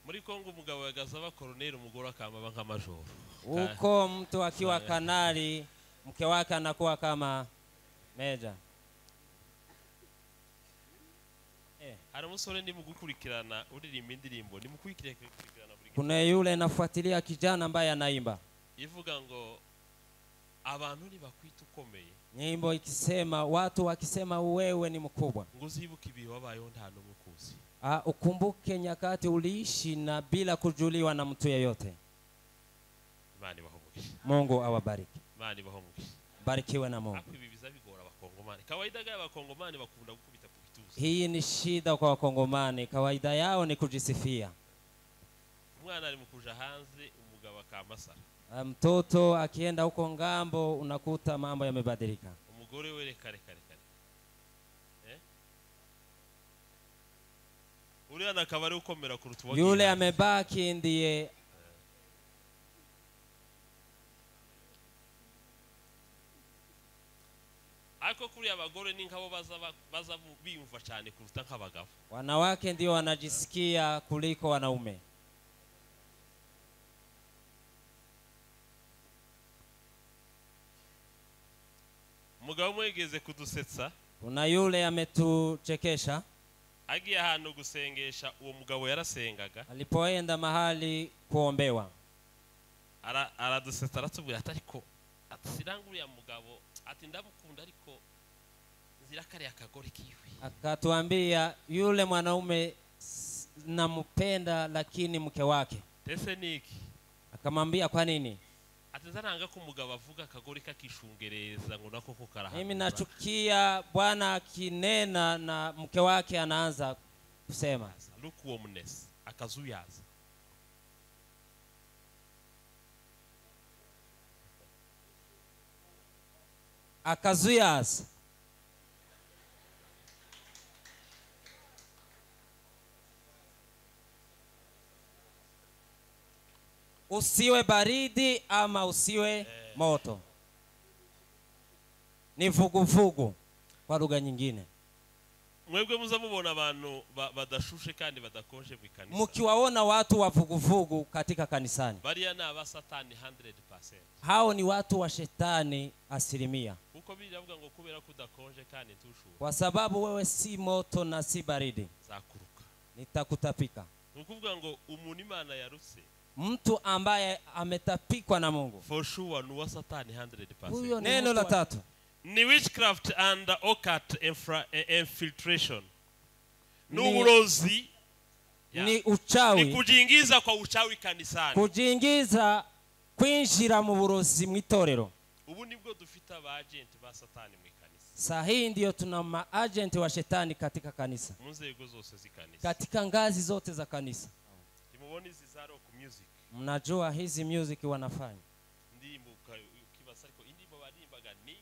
muri Kongo umugabo yagasaba colonel umugore akamba nk'amajoro. Uko mtu akiwa kanali mke wake anakuwa kama meja. Hari umusore ndi mugukurikirana uririmba indirimbo ni mukurikirana buri. Kuna yule nafuatilia kijana ambaye anaimba. Ivuga ngo abantu ni bakwita ukomeye. Nyimbo ikisema watu wakisema wewe ni mkubwa. Nguzibuka ibihe wabayeho nta n'umukuzi. Ukumbuke nyakati uliishi na bila kujuliwa na mtu yeyote. Imana ibahomugisha. Mungu awabariki. Imana ibahomugisha. Barikiwe na Mungu. Ibi biza bigora abakongomani. Kawaida gaya abakongomani bakunda gukubita ku bituza. Hii ni shida kwa wakongomani. Kawaida yao ni kujisifia. Umwana ari mukuja hanze umugabo akamasara. Mtoto akienda huko ngambo unakuta mambo yamebadilika. Umugore we kare. Uri anakabari ukomera kuruta wagiye. Yule amebaki ndiye Ako kuri abagore ni nkabo baza biyumva cyane kuruta nk'abagabo. Wanawake ndio wanajisikia kuliko wanaume. Umugabo mwegeze kudusetsa. Kuna yule ametuchekesha. Agiye ahantu gusengesha uwo mugabo yarasengaga. Alipoenda mahali kuombewa. Aradusetsa aratubwira atariko atsiranguru ya mugabo ati ndamukunda ariko nzira kare akagore kiwe. Akatuambia yule mwanaume nampenda lakini mke wake. Tese niki? Akamwambia kwa nini? Atazaranga ko umugabo avuga akagore kakishungereza ngo nako ko karaha. Mimi nachukia bwana akinena na mke wake anaanza kusema lukewarmness akazuyaza. Akazuyaza. Usiwe baridi ama usiwe moto. Ni vuguvugu kwa lugha nyingine. Mwebwe muzamubona abantu badashushe kandi badakonje mu kanisa. Mkiwaona watu wa vuguvugu katika kanisani. Bariya na abasatani 100%. Hao ni watu wa shetani asilimia. Uko biravuga ngo kubera kudakonje kandi ntushuha. Kwa sababu wewe si moto na si baridi. Zakuruka. Nitakutapika. Nukuvuga ngo umuntu Imana yarutse. Mtu ambaye ametapikwa na Mungu. For sure ni wa satani 100%. Huyo neno la tatu. Ni witchcraft and occult infiltration. Nuburozi. Ni uchawi. Ni kujiingiza kwa uchawi kanisani. Kujiingiza kwinjira mu burozi mu itorero. Ubu nibwo dufita aba agent ba satani mu kanisa. Sahihi ndio tuna maagent wa shetani katika kanisa. Munzego zose zikanisa. Katika ngazi zote za kanisa. Timuboni zizaro ku music. Mnajua hizi music wanafanya. Ndimbo ukibasariko indimbo barimbaga ni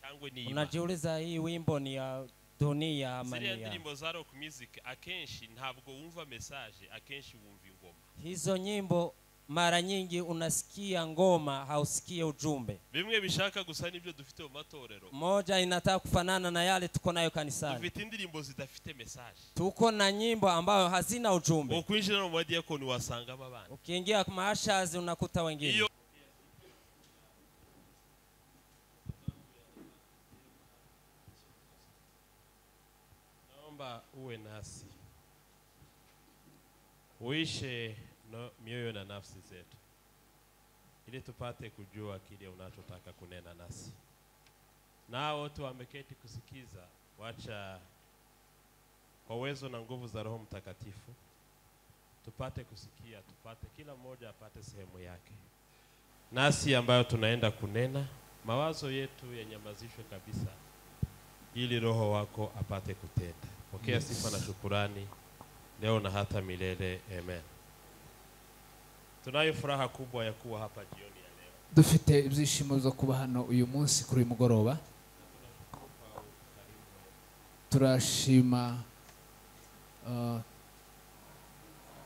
cyangwe ni. Unajiuliza hii wimbo ni ya dunia ama ni ya. Ziriya ndimbo za rock music akenshi ntabwo wumva message, akenshi wumva ingoma. Hizo nyimbo mara nyingi unasikia ngoma hausikie ujumbe. Bimwe bishaka gusa nibyo dufite mu matorero. Moja inataka kufanana na yale tuko nayo kanisani. Dufite indirimbo zidafite message. Tuko na nyimbo ambayo hazina ujumbe. Ukwinjira mu madiakoni wasanga abana. Ukiingia kwa maashazi unakuta wengine. Naomba uwe nasi. Uishe no mioyo na nafsi zetu, ili tupate kujua kile unachotaka kunena nasi. Nao wote wameketi kusikiza, wacha kwa uwezo na nguvu za Roho Mtakatifu tupate kusikia, tupate kila mmoja apate sehemu yake. Nasi ambayo tunaenda kunena, mawazo yetu yanyamazishwe kabisa, ili Roho wako apate kutenda. Pokea sifa na shukurani leo na hata milele. Amen. Tunayo furaha kubwa ya kuwa hapa jioni ya leo. Dufite ibyishimo zo kuba hano uyu munsi kuri mugoroba. Turashima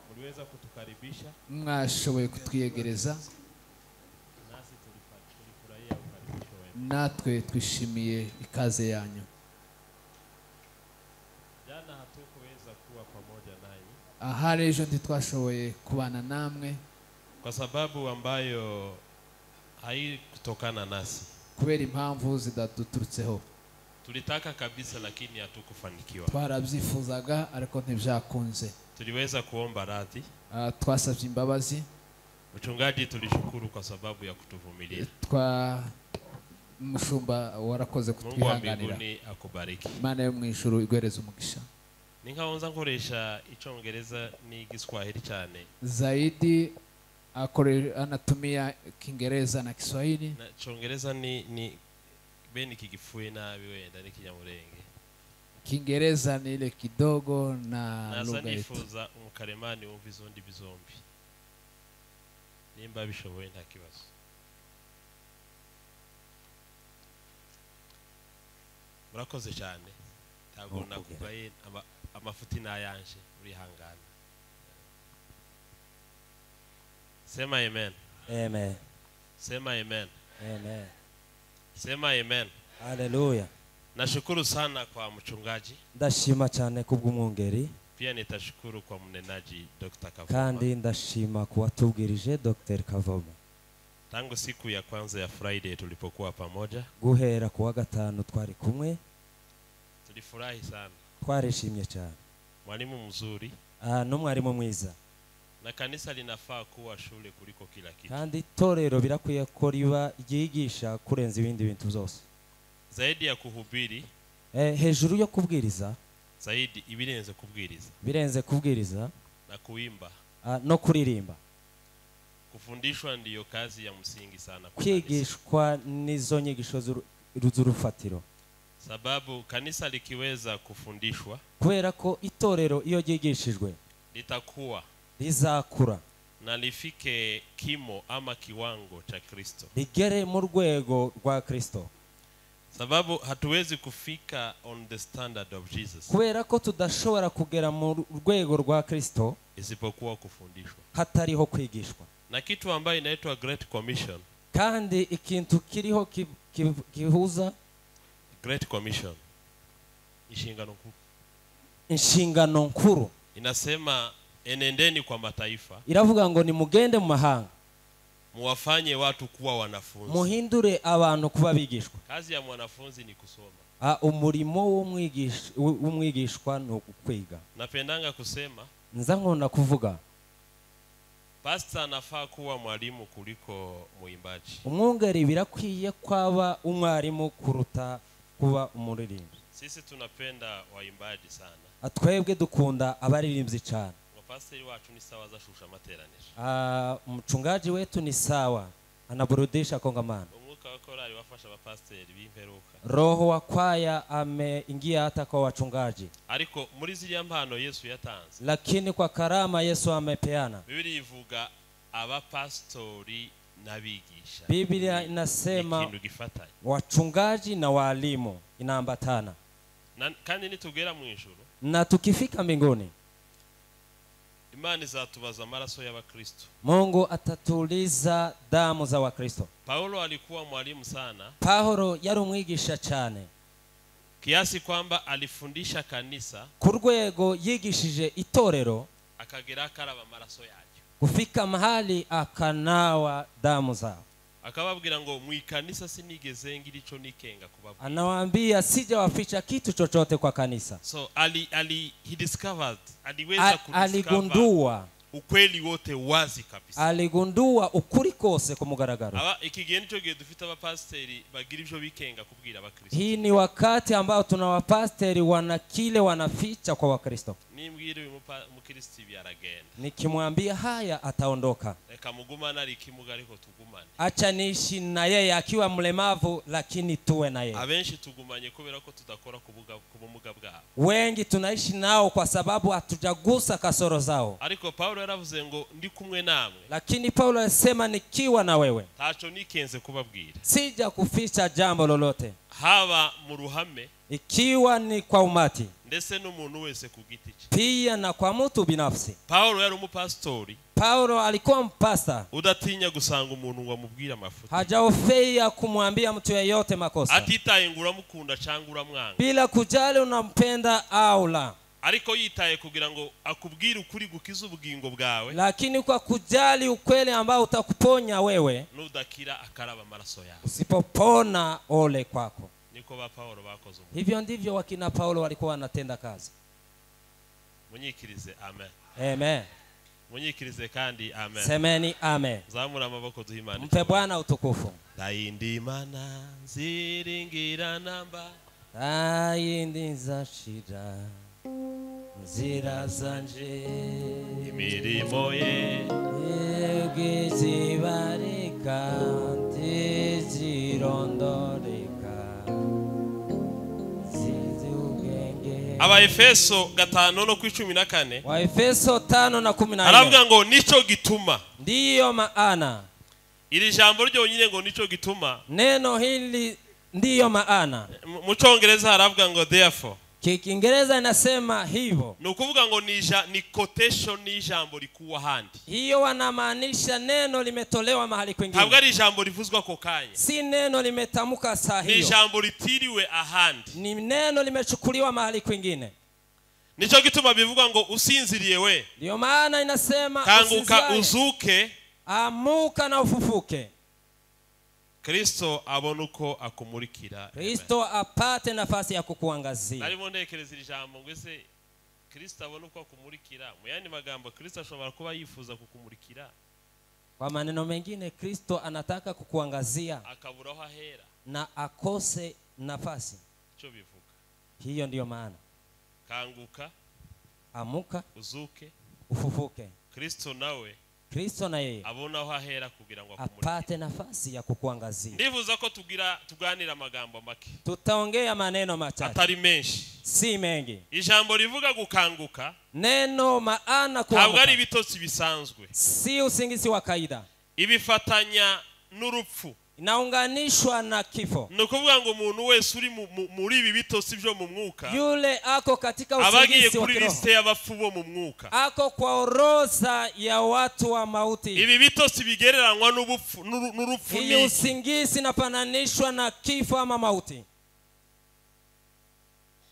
muliweza kutukaribisha, mwashoboye kutwiyegereza, nasi tulifurahia ukaribisho wenu. Natwe twishimiye ikaze yanyu. Jana hatukuweza kuwa pamoja nanyi. ahari ejo ntitwashoboye kubana namwe kwa sababu ambayo haikutokana nasi. kubera impamvu zidaturutseho. Tulitaka kabisa lakini hatukufanikiwa. Twarabyifuzaga ariko ntibyakunze. Tuliweza kuomba radhi. Twasabye imbabazi. Mchungaji tulishukuru kwa sababu ya kutuvumilia. Mushumba warakoze kutwihanganira. Mungu wa mbinguni akubariki. Imana yo mu ijuru igwereze umugisha. Ninkaonza nkoresha Icyongereza n'Igiswahili cyane. Zaidi anatumia Kiingereza na Kiswahili. Na Cyongereza ni beni kigifuye nabi wenda n'ikinyamurenge. Kiingereza ni ile kidogo na lugha yetu. Nifuza umukaremani wumva izondi bizombi. Nimba bishoboye nta kibazo. Murakoze cyane. Ntabwo nakugaye amafuti nayanje uri hangana. Sema amen. Amen. Sema amen. Amen. Sema amen. Haleluya. Nashukuru sana kwa mchungaji. Ndashima cyane kubw'umwungeri. Pia nitashukuru kwa mnenaji Dr. Kavoma. Kandi ndashima kuwatubwirije Dr. Kavoma. Tangu siku ya kwanza ya Friday tulipokuwa pamoja. Guhera kuwa gatanu twari kumwe. Tulifurahi sana. Twarishimye cyane. Mwalimu mzuri. N'umwarimu mwiza. Na kanisa linafaa kuwa shule kuliko kila kitu. Kandi torero birakwiye ko riba ryigisha kurenza ibindi bintu byose. Zaidi ya kuhubiri. Hejuru yo kubwiriza. Zaidi ibirenze kubwiriza. Birenze kubwiriza. Na kuimba. No kuririmba. Kufundishwa ndiyo kazi ya msingi sana. Kwigishwa nizo nyigisho z'urufatiro. Sababu kanisa likiweza kufundishwa. Kubera ko itorero iyo ryigishijwe. Litakuwa. Rizakura. Na lifike kimo ama kiwango cha Kristo. Ligere mu rwego rwa Kristo. Sababu hatuwezi kufika on the standard of Jesus. Kubera ko tudashobora kugera mu rwego rwa Kristo isipokuwa kufundishwa. Hatariho kwigishwa. Na kitu ambayo inaitwa Great Commission. Kandi ikintu kiriho kihuza Great Commission. Inshingano nkuru. Inasema enendeni kwa mataifa. Iravuga ngo ni mugende mu mahanga. Muwafanye watu kuwa wanafunzi. Muhindure abantu kuba bigishwa. Kazi ya mwanafunzi ni kusoma. Umurimo w'umwigishwa no kwiga. Napendanga kusema. Nza nkunda kuvuga. Pastor anafaa kuwa mwalimu kuliko muimbaji. Umwungeri birakwiye kwaba umwarimu kuruta kuba umuririmbi. Sisi tunapenda waimbaji sana. Atwebwe dukunda abaririmbyi cyane. Pastor wacu ni sawa za shusha materaniro. Mchungaji wetu ni sawa anaburudisha kongamano. Umwuka wa korali wafasha abapastori b'imperuka. Roho wa kwaya ameingia hata kwa wachungaji. Ariko muri ziriya mpano Yesu yatanze. Lakini kwa karama Yesu amepeana. Biblia ivuga abapastori n'abigisha. Biblia inasema wachungaji na walimu inaambatana. Kandi nitugera mu ijuru. Na tukifika mbinguni. Imani zatubaza amaraso y'abakristo. Mungu atatuliza damu za wakristo. Paulo alikuwa mwalimu sana. Paulo yari umwigisha cyane. Kiasi kwamba alifundisha kanisa. Kurwego yigishije itorero. Akagera akaraba amaraso yayo. Kufika mahali akanawa damu zao. Akababwira ngo mu ikanisa sinigeze ngira ico nikenga kubabwira. Anawaambia sijawaficha kitu chochote kwa kanisa. So he discovered, aliweza aligundua ukweli wote wazi kabisa. Aligundua ukuri kose ku mugaragaro. Ikigeni cyo gihe dufite abapasteri bagira ivyo bikenga kubwira abakristo. Hii ni wakati ambao tuna wapasteri wana kile wanaficha kwa wakristo. Nimbwire uyu mukristo byaragenda. Nikimwambia haya ataondoka. Reka mugumana ari kimuga ariko tugumane. Acha niishi na yeye akiwa mlemavu lakini tuwe na yeye. Abenshi tugumanye kubera ko tudakora kubumuga bwabo. Wengi tunaishi nao kwa sababu hatujagusa kasoro zao. Ariko Paulo yaravuze ngo ndi kumwe namwe. Lakini Paulo alisema nikiwa na wewe. Tacho nikenze kubabwira. Sija kuficha jambo lolote. Haba mu ruhame. Ikiwa ni kwa umati. Ndetse n'umuntu wese kugiti cye. Pia na kwa mtu binafsi. Paulo yari umupastori. Paulo alikuwa mpasta. Udatinya gusanga umuntu ngo amubwira amafuti. Hajaofia kumwambia mtu yeyote makosa. Atitaye ngo uramukunda cyangwa uramwanga. Bila kujali unampenda au la. ariko yitaye kugira ngo akubwire ukuri gukiza ubugingo bwawe, lakini kwa kujali ukweli ambao utakuponya wewe, nudakira akaraba amaraso yawe. usipopona ole kwako. Niko ba Paulo bakoze. Hivyo ndivyo wakina Paulo walikuwa wanatenda kazi. Munyikirize amen. Amen. Munyikirize kandi amen. Semeni amen. Zamura amaboko duhimana. Mpe Bwana utukufu. Dayindi mana ziringira namba, Dayindi nzashira nzira zanje, imirimo ye egizibarika ntizirondoreka zizubwenge. Abaefeso 5:14 Waefeso 5:14 aravuga ngo nico gituma. ndiyo maana. Iri jambo ryonyine ngo nico gituma, Neno hili ndiyo maana. mu Cyongereza haravuga ngo therefore. Kiingereza inasema hivyo. Nukuvuga ngo ni quotation ni jambo likuwa handi. Hiyo wanamaanisha neno limetolewa mahali kwingine. Ntabwo ari jambo rivuzwa ko kanya. Si neno limetamuka saa hiyo. Ni jambo litiriwe ahandi. Ni neno limechukuliwa mahali kwingine. Nico gituma bivuga ngo usinziriye we, Ndio maana inasema kanguka uzuke, amuka na ufufuke. Kristo abone uko akumurikira. Kristo apate nafasi ya kukuangazia. Narimo ntekereza iri jambo ngo ese Kristo abone uko akumurikira. Mu yandi magambo Kristo ashobora kuba yifuza kukumurikira, Kwa maneno mengine Kristo anataka kukuangazia akabura aho ahera, na akose nafasi. cyo bivuga. Hiyo ndiyo maana. Kanguka Amuka uzuke, ufufuke. Kristo nawe Kristo na yeye abona aho ahera kugira ngo akumurikire. apate nafasi ya kukuangazia. Ndifuza ko tuganira amagambo make, Tutaongea maneno machache, atari menshi. si mengi. Ijambo rivuga gukanguka Neno maana ntabwo ari kuamka ibitotsi bisanzwe, si usingizi wa kaida. ibifatanya n'urupfu. Inaunganishwa na kifo. Nukuvuga ngo umuntu wese uri muri ibi bitotsi byo mu mwuka, Yule ako katika abagiye usingizi wa kuri kiroho, liste y'abapfu bo mu mwuka. ako kwa orodha ya watu wa mauti. Ibi bitotsi bigereranywa n'urupfu Hii ni usingizi inafananishwa na kifo ama mauti.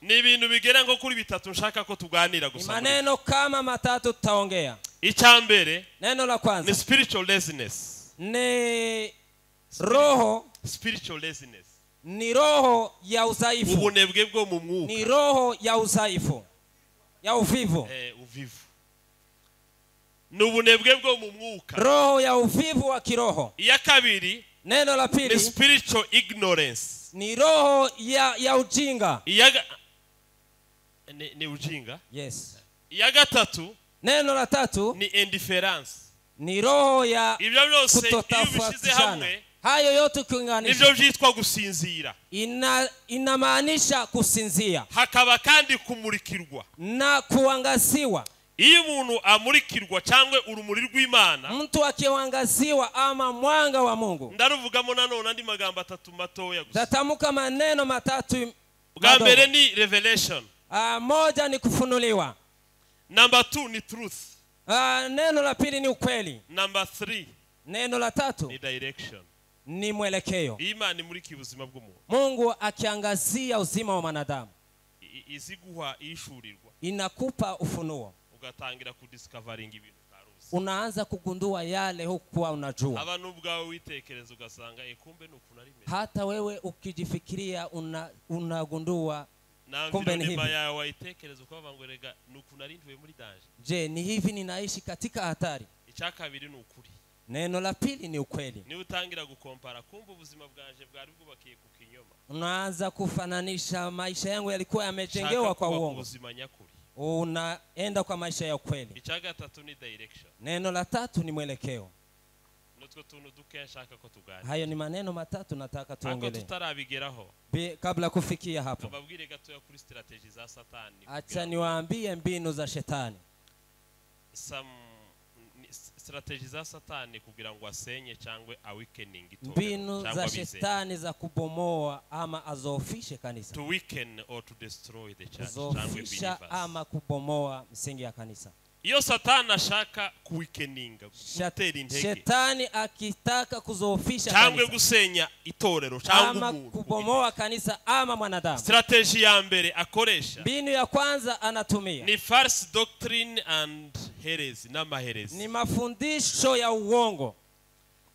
ni ibintu bigera nko kuri bitatu nshaka ko tuganira gusa. Maneno kama matatu tutaongea. Icyambere Neno la ni kwanza spiritual laziness. ni roho, Spiritual laziness, ni roho ya udhaifu. ubunebwe bwo mu mwuka, Ni roho ya udhaifu, ya uvivu. uvivu. Ni ubunebwe bwo mu mwuka. Roho ya uvivu wa kiroho. Iya kabiri Neno la ni pili spiritual ignorance. ni roho ya ujinga. Ni ujinga. Yes. Iya gatatu Neno la tatu ni indifference. ni roho ya Ibyo byose iyo bishize kutotafautishana. hamwe Hayo yote kuunganisha nibyo byitwa gusinzira. inamaanisha kusinzia Hakaba kandi kumurikirwa. na kuangaziwa. Iyo umuntu amurikirwa cyangwa urumuri rw'Imana, Mtu akiangaziwa ama mwanga wa Mungu. ndaruvugamo nanone andi magambo atatu matoya gusa. Tatamuka maneno matatu. Bwa mbere ni revelation. Moja ni kufunuliwa. Number 2 ni truth. Neno la pili ni ukweli. Number 3 Neno la tatu ni direction. ni mwelekeo. Imana imuriki ubuzima bw'umuntu. Mungu akiangazia uzima wa mwanadamu, iziguha ishurirwa, inakupa ufunuo, ugatangira kudiscovering ibintu utaruzi. unaanza kugundua yale hukuwa unajua. Abantu ubwawe witekereza ugasanga kumbe nuko nari meze. Hata wewe ukijifikiria unagundua Na kumbe ni nyuma hivi. yawe witekereza ukavuga ngo rega nuko nari ntuye muri danger. Je, ni hivi ninaishi katika hatari? Icyakabiri ni ukuri. Neno la pili ni ukweli. Ni utangira gukompara kumbe ubuzima bwanje bwari bwubakiye ku kinyoma. Unaanza kufananisha maisha yangu yalikuwa yamejengewa kwa uongo. Ubuzima nyakuri. Unaenda kwa maisha ya ukweli. Icyagatatu ni direction. Neno la tatu ni mwelekeo. Nutwo tuntu duke nshaka ko tuganira. Hayo ni maneno matatu nataka tuongelee. Tutarabigeraho. Kabla kufikia hapo, Ababwire gatoya kuri strategy za Satani. acha niwaambie mbinu za shetani. Strategy za Satani kugira ngo asenye cyangwa aweakening itorero. Mbinu za shetani za kubomoa ama azofishe kanisa. To weaken or to destroy the church. Azofisha ama kubomoa msingi ya kanisa. iyo Satani ashaka kuwikeninga gutera intege Shetani akitaka kuzoofisha cyangwa kanisa gusenya itorero cyangwa ama umuntu kubomoa kanisa ama mwanadamu, strategy ya mbere akoresha mbinu ya kwanza anatumia ni false doctrine and heresy n'amaherezi. ni mafundisho ya uongo.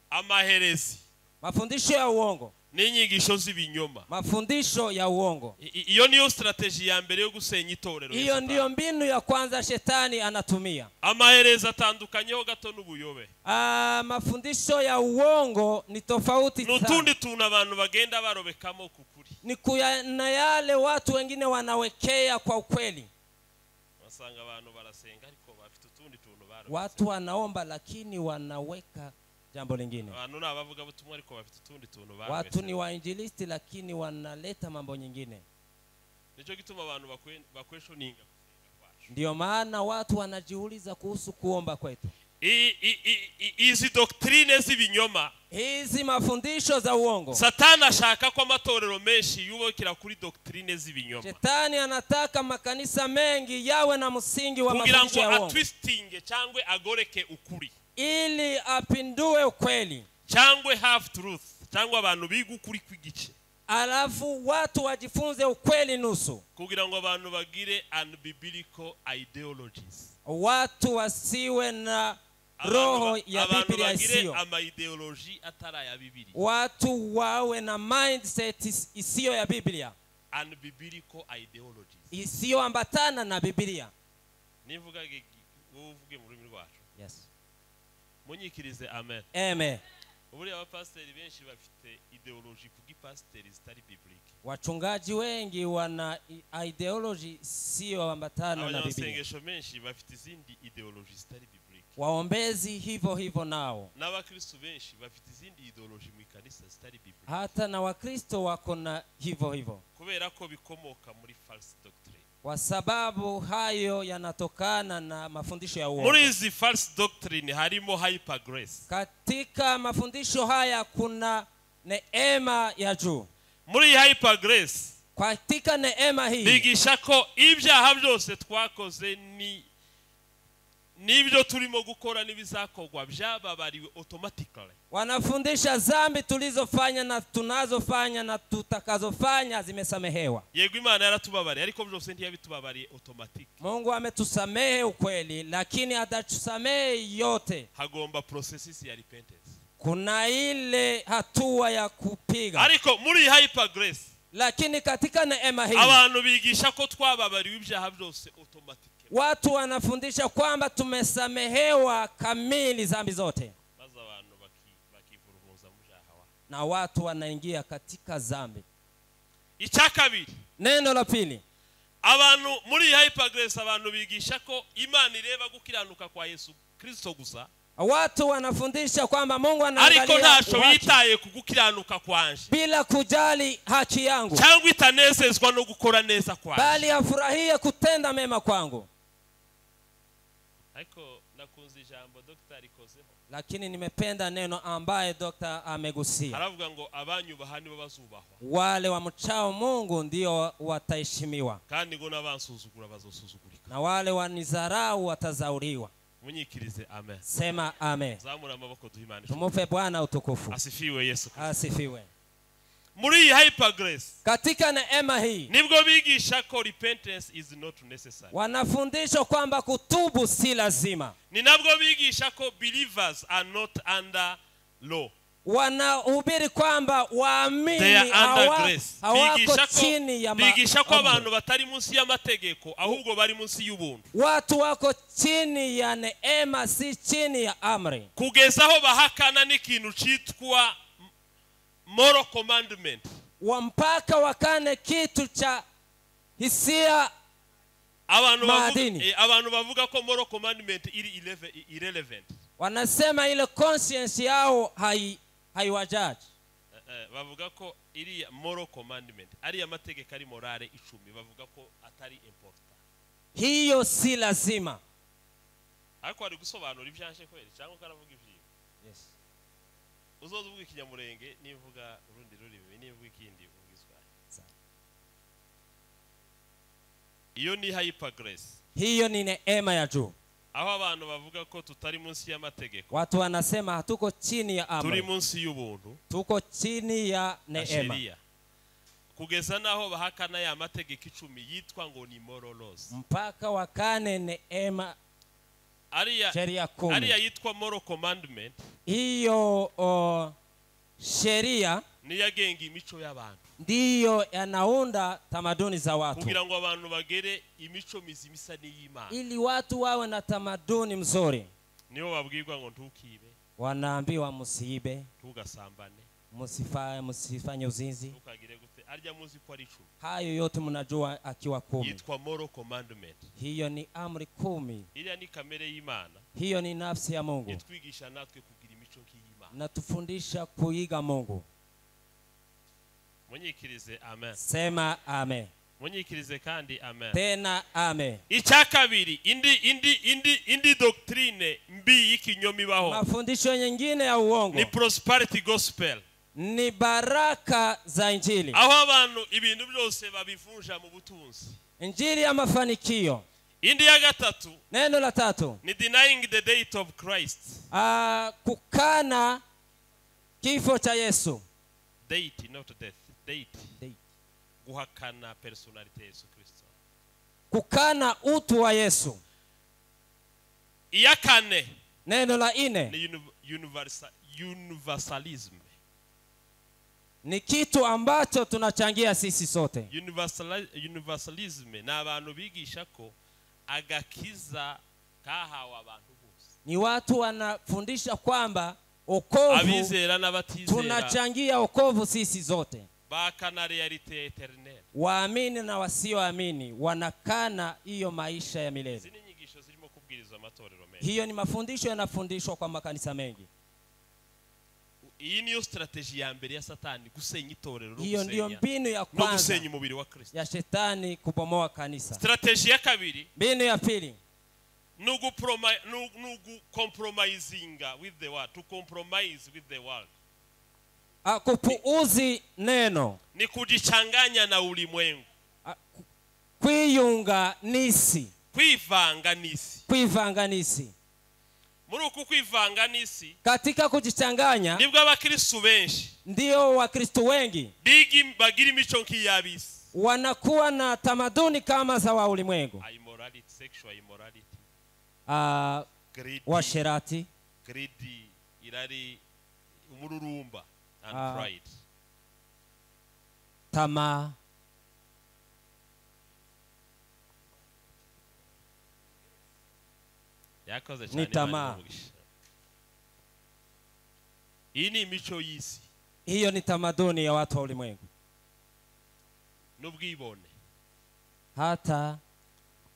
Amaherezi Mafundisho ya uongo, n'inyigisho z'ibinyoma, mafundisho ya uongo. iyo niyo strategy ya mbere yo gusenya itorero. Hiyo ndiyo mbinu ya kwanza Shetani anatumia. Amaherezi atandukanyeho gato n'ubuyobe. Mafundisho ya uongo ni tofauti sana. N'utundi tuntu abantu bagenda barobekamo kukuri. Ni kuyana yale watu wengine wanawekea kwa ukweli. Wasanga abantu barasenga ariko bafite utundi tuntu barobeka. Watu wanaomba lakini wanaweka jambo lingine. Abantu nabavuga butumwa ariko bafite utundi tuntu barobeka. Watu ni wainjilisti lakini wanaleta mambo nyingine. Nico gituma abantu bakweshoninga kusenga kwacu. Ndio maana watu wanajiuliza kuhusu kuomba kwetu. Izi doctrine z'ibinyoma, Hizi mafundisho za uongo, Satani ashaka ko amatorero menshi yubokera kuri doctrine z'ibinyoma. Shetani anataka makanisa mengi yawe na msingi wa mafundisho ya uongo, uongo, atwistinge cyangwe agoreke ukuri, ili apindue ukweli, cyangwe half truth, cyangwa abantu biga ukuri kw'igice, alafu watu wajifunze ukweli nusu, kugira ngo abantu bagire unbiblical ideologies, watu wasiwe na roho ya Biblia isiyo, ama ideology atara ya Biblia, watu wawe na mindset isiyo ya Biblia, unbiblical ideologies, isiyo ambatana na Biblia. Nivuga uvuge mu rurimi rwacu. Yes. Munyikirize amen. Amen. Uburi abapasteri benshi bafite ideology kugipasteri zitari biblique. Wachungaji wengi wana ideology sio ambatana na Biblia. Abanyasengesho menshi bafite izindi ideology zitari biblique. Waombezi hivyo nao. N'abakristo benshi bafite izindi ideology mu kanisa zitari biblique. Hata na Wakristo wako na hivyo. Kubera ko bikomoka muri false doctrine. Kwa sababu hayo yanatokana na mafundisho ya uongo. Muri hizi false doctrine harimo hyper grace. Katika mafundisho haya kuna neema ya juu. Muri hyper grace, katika neema hii bigisha ko ibyaha byose twakoze nibyo turimo gukora nibizakogwa byababariwe automatically. Wanafundisha dhambi tulizofanya na tunazofanya na tutakazofanya zimesamehewa. Yego Imana yaratubabariye ariko byose ntiyabitubabariye automatic. Mungu ametusamehe ukweli lakini atatusamehe yote. Hagomba processes ya repentance. Kuna ile hatua ya kupiga. Ariko muri hyper grace, lakini katika neema hii abantu bigisha ko twababariwe ibyaha byose automatic. Watu wanafundisha kwamba tumesamehewa kamili dhambi zote. Baza abantu bakivurumuza mujahawa. Na watu wanaingia katika dhambi. Icyakabiri, neno la pili, abantu muri hyper grace abantu bigisha ko Imana ireba gukiranuka kwa Yesu Kristo gusa. Watu wanafundisha kwamba Mungu anaangalia ariko ntacho yitaye kugukiranuka kwanje bila kujali haki yangu, cyangwa itanezezwa no gukora neza kwanje, bali afurahie kutenda mema kwangu. Ariko nakunze ijambo Dr. Rikozeho, lakini nimependa neno ambaye Dr. amegusia. Haravuga ngo abanyubaha nibo bazubahwa, wale wamchao Mungu ndio wataheshimiwa, kandi ngo n'abansuzugura bazosuzugurika, na wale wanizarau watazauriwa. Munyikirize amen. Sema amen. Zamura amaboko duhimane. Tumupe Bwana utukufu. Asifiwe Yesu Kristo. Asifiwe. Muri hyper grace, katika neema hii nibwo bigisha ko repentance is not necessary. Wanafundisha kwamba kutubu si lazima. Ni nabwo bigisha ko believers are not under law. Wanahubiri kwamba waamini hawako chini ya bigisha ko abantu batari munsi y'amategeko ahubwo bari munsi y'ubuntu. Watu wako chini ya neema si chini ya amri. Kugeza aho bahakana n'ikintu citwa moral commandment. Wampaka wakane kitu cha hisia. Abantu bavuga ko moral commandment iri irrelevant. Wanasema ile conscience yao haiwajaji. Bavuga ko iri moral commandment ari amategeko ari morale 10 bavuga ko atari important. Hiyo si lazima. Ariko ari gusobanura ibyanje kweli cyangwa karavuga ivyi. Yes. Uzozuvuga ikinyamurenge nivuga urundi rurimi nivuga ikindi uvugizwa. Iyo ni hyper grace. Hiyo ni neema ya juu. aho abantu bavuga ko tutari munsi y'amategeko, watu wanasema hatuko chini ya turi amri, munsi y'ubuntu, tuko chini ya neema, sheria, kugeza naho bahakana ya mategeko 10 yitwa ngo ni moral laws, mpaka wakane neema sheria 10. Ariya yitwa moral commandment, hiyo sheria ni yagenga imico y'abantu, ndiyo yanaunda tamaduni za watu, kugira ngo abantu bagere imico mizima isa n'iy'Imana, ili watu wawe na tamaduni mzuri. niyo babwirwa ngo ntukibe, wanaambiwa musiibe, tugasambane, musifanye uzinzi, tukagire gute, arya muzi ko ari 10. hayo yote mnajua akiwa 10. Yitwa moral commandment. Hiyo ni amri 10. Iriya ni kamere y'Imana, hiyo ni nafsi ya Mungu, itwigisha natwe kugira imico nk'iy'Imana, na tufundisha kuiga Mungu. munyikirize amen. Sema amen. Munyikirize kandi amen. Tena amen. Icyakabiri, indi doctrine mbi y'ikinyoma ibaho, mafundisho nyingine ya uongo, ni prosperity gospel, ni baraka za injili, aho abantu ibintu byose babivunja mu butunzi, injili ya mafanikio. Indi ya gatatu, neno la tatu, ni denying the deity of Christ, kukana kifo cha Yesu. deity not death, deity, guhakana personality ya Yesu Kristo, kukana utu wa Yesu. iya kane, neno la 4, ni universalism, ni kitu ambacho tunachangia sisi sote. Universalism ni abantu bigisha ko agakiza kahawe abantu bose, ni watu wanafundisha kwamba okovu, abizera n'abatizera, tunachangia okovu sisi zote. bakana realite eternelle, waamini na wasioamini wanakana hiyo maisha ya milele. zini nyigisho zirimo kubwirizwa amatorero mengi, hiyo ni mafundisho yanafundishwa kwa makanisa mengi. iyi niyo strategy ya mbere ya Satani, gusenya itorero, hiyo ndio mbinu ya no kwanza gusenya umubiri wa Kristo, ya shetani kubomoa kanisa. strategy ya kabiri, mbinu ya pili, nugu compromisinga with the world, to compromise with the world, kupuuzi neno, ni kujichanganya na ulimwengu, kwiyunga nisi, kwivanga nisi. Muri uku kwivanga nisi, katika kujichanganya, nibwo abakristo benshi, ndio wakristo wengi bagira imico nk'iyabisi, wanakuwa na tamaduni kama za wa ulimwengu, immorality, sexual immorality, washerati, greedy, irari, umururumba and pride, tamaa, yakoze ni tamaa. Hii ni imico y'isi, hiyo ni tamaduni ya watu wa ulimwengu, n'ubwibone, hata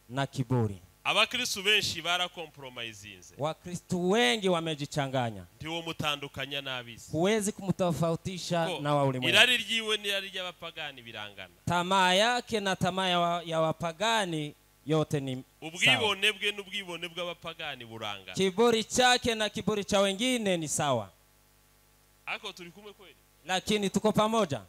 na kiburi. abakristo benshi barakompromisinze, wakristo wengi wamejichanganya, ndiwo mutandukanya n'abisi, huwezi kumtofautisha na wa ulimwengu. irari ryiwe n'irari ry'abapagani birangana, tamaa yake na tamaa ya wapagani yote ni ubwibone bwe n'ubwibone bw'abapagani burangana, kiburi chake na kiburi cha wengine ni sawa, ako turi kumwe kweli, lakini tuko pamoja.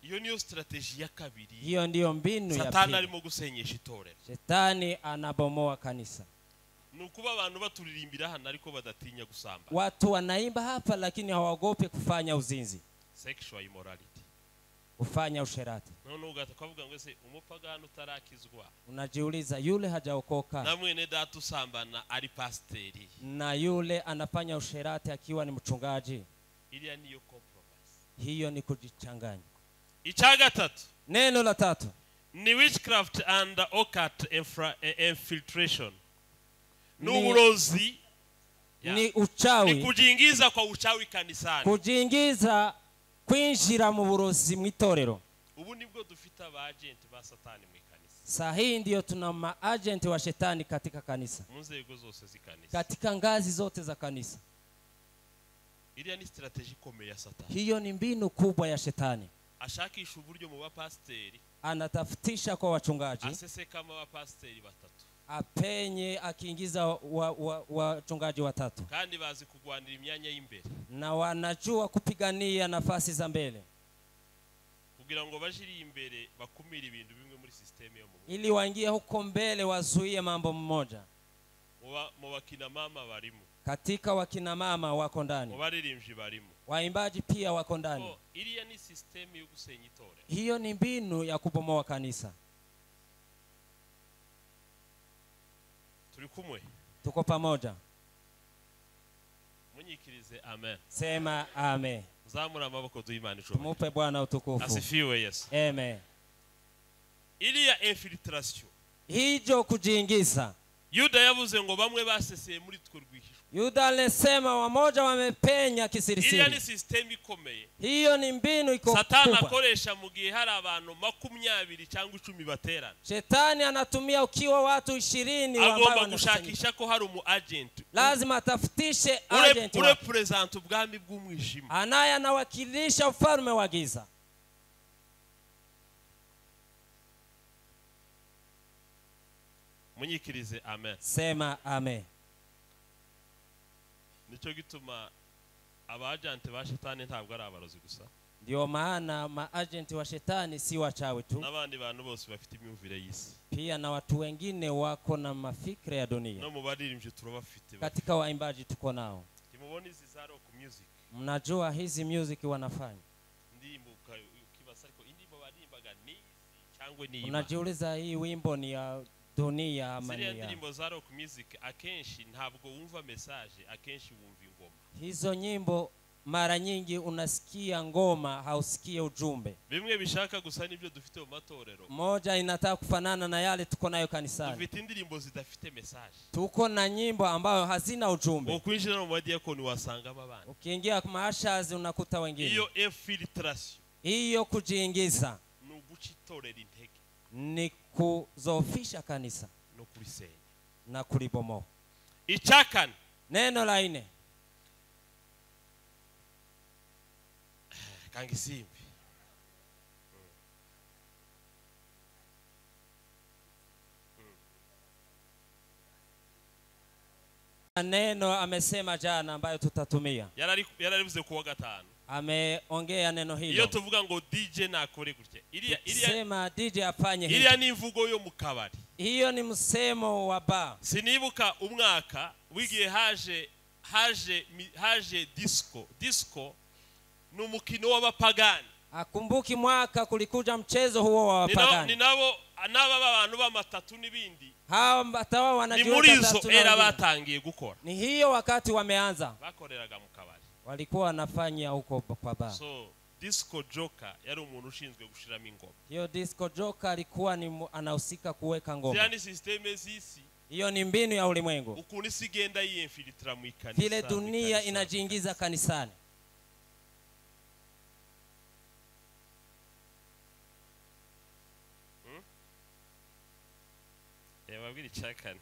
iyo niyo strategy ya kabiri, hiyo ndiyo mbinu ya Satani pili. arimo gusenyesha itorero, Shetani anabomoa kanisa. nukuba abantu baturirimbira hano ariko badatinya gusamba, watu wanaimba hapa lakini hawaogopi kufanya uzinzi, sexual immorality, kufanya usherati. none ugatavuga ngo ese umupagano utarakizwa, unajiuliza yule hajaokoka na mwene data usambana ari pasteri, na yule anafanya usherati akiwa ni mchungaji. iliya niyo compromise, hiyo ni kujichanganya. icya gatatu, neno la tatu, ni witchcraft and occult infiltration, n'uburozi, ni uchawi, ni kujiingiza kwa uchawi kanisani, kujiingiza kwinjira mu burozi mu itorero. ubu nibwo dufite aba agent ba Satani mu kanisa, sahihi ndio tuna maagent wa shetani katika kanisa, mu nzego zose z'ikanisa, katika ngazi zote za kanisa. iriya ni strategy ikomeye ya Satani, hiyo ni mbinu kubwa ya shetani. ashakisha uburyo mu bapasteri, anatafutisha kwa wachungaji, asesekama abapasteri batatu, apenye akiingiza wachungaji watatu, kandi bazi kugwanira imyanya y'imbere, na wanajua kupigania nafasi za mbele, kugira ngo bajiri imbere bakumira ibintu bimwe muri system yo mu, ili waingie huko mbele wazuie mambo mmoja. mu bakina mama barimo, katika wakina mama wako ndani, mu baririmbyi barimo, waimbaji pia wako ndani. Iriya ni system yo gusenya itorero. Hiyo ni mbinu ya kubomoa kanisa. Turi kumwe, tuko pamoja. Munyikirize amen. Sema amen. Zamura amaboko duimana ico. Tumupe Bwana utukufu. Asifiwe Yesu. Amen. Iriya infiltration, hijo kujiingiza, Yuda yavuze ngo bamwe baseseye muri twe rwihishwa. Yuda alisema wamoja wamepenya kisirisiri. Iriya ni system ikomeye. Hiyo ni mbinu iko kubwa. Satani akoresha mu gihe hari abantu 20 cyangwa 10 baterana. Shetani anatumia ukiwa watu 20 agomba gushakisha ko hari umu agent. Lazima atafutishe agent ure present ubwami bw'umwijima. Anaye anawakilisha ufalme wa giza. Munyikirize amen. Sema amen. Nico gituma abagente ba Shetani ntabwo ari abarozi gusa. Ndio maana maagenti wa Shetani si wachawi tu. Nabandi bantu bose bafite imyumvire y'isi. Pia na watu wengine wako na mafikra ya dunia. No mubaririmbye turabafite. Katika waimbaji tuko nao. Kimubona izi za rock music. Mnajua hizi music wanafanya. Ndimbo ukibasa ariko indimbo barimbaga ni cyangwe ni. Unajiuliza hii wimbo ni ya dunia ama ni ya. Ziriya ndimbo za rock music akenshi ntabwo wumva message, akenshi wumva ingoma. Hizo nyimbo mara nyingi unasikia ngoma, hausikie ujumbe. Bimwe bishaka gusa nibyo dufite mu matorero. Moja inataka kufanana na yale tuko nayo kanisani. Dufite indirimbo zidafite message. Tuko na nyimbo ambayo hazina ujumbe. Ukwinjira mu madiakoni wasanga abana. Ukiingia kwa maashazi unakuta wengine. Hiyo infiltration. Hiyo kujiingiza. Nuguchitorera intege. Ni kuzofisha kanisa. No kulisenya. Na kulibomoa. Ichakani. Neno la 4. Kangisimbi. Neno amesema jana ambayo tutatumia. Yararivuze kuwa gatanu. Ameongea neno hilo. Iyo tuvuga ngo DJ nakore gutya. Sema DJ afanye hivi. Iriya ni imvugo yo mu kabari. Hiyo ni msemo wa bar. Sinibuka umwaka wigiye haje disco. Disco ni umukino w'abapagani. Akumbuki mwaka kulikuja mchezo huo wa wapagani. Ni nabo abantu b'amatatu nibindi. Hao batawa wanajiweka tatu. Ni muri izo era batangiye gukora. Ni hiyo wakati wameanza. Bakoreraga mu kabari. Walikuwa wanafanya huko kwa bar. So disco joker yari umuntu ushinzwe gushiramo ingoma. Hiyo disco joker alikuwa ni anahusika kuweka ngoma. Yani system zisi. Hiyo ni mbinu ya ulimwengu. Ukuntu sigenda yinfiltra mu kanisa. Vile dunia inajiingiza kanisani. Wabwiri chakane.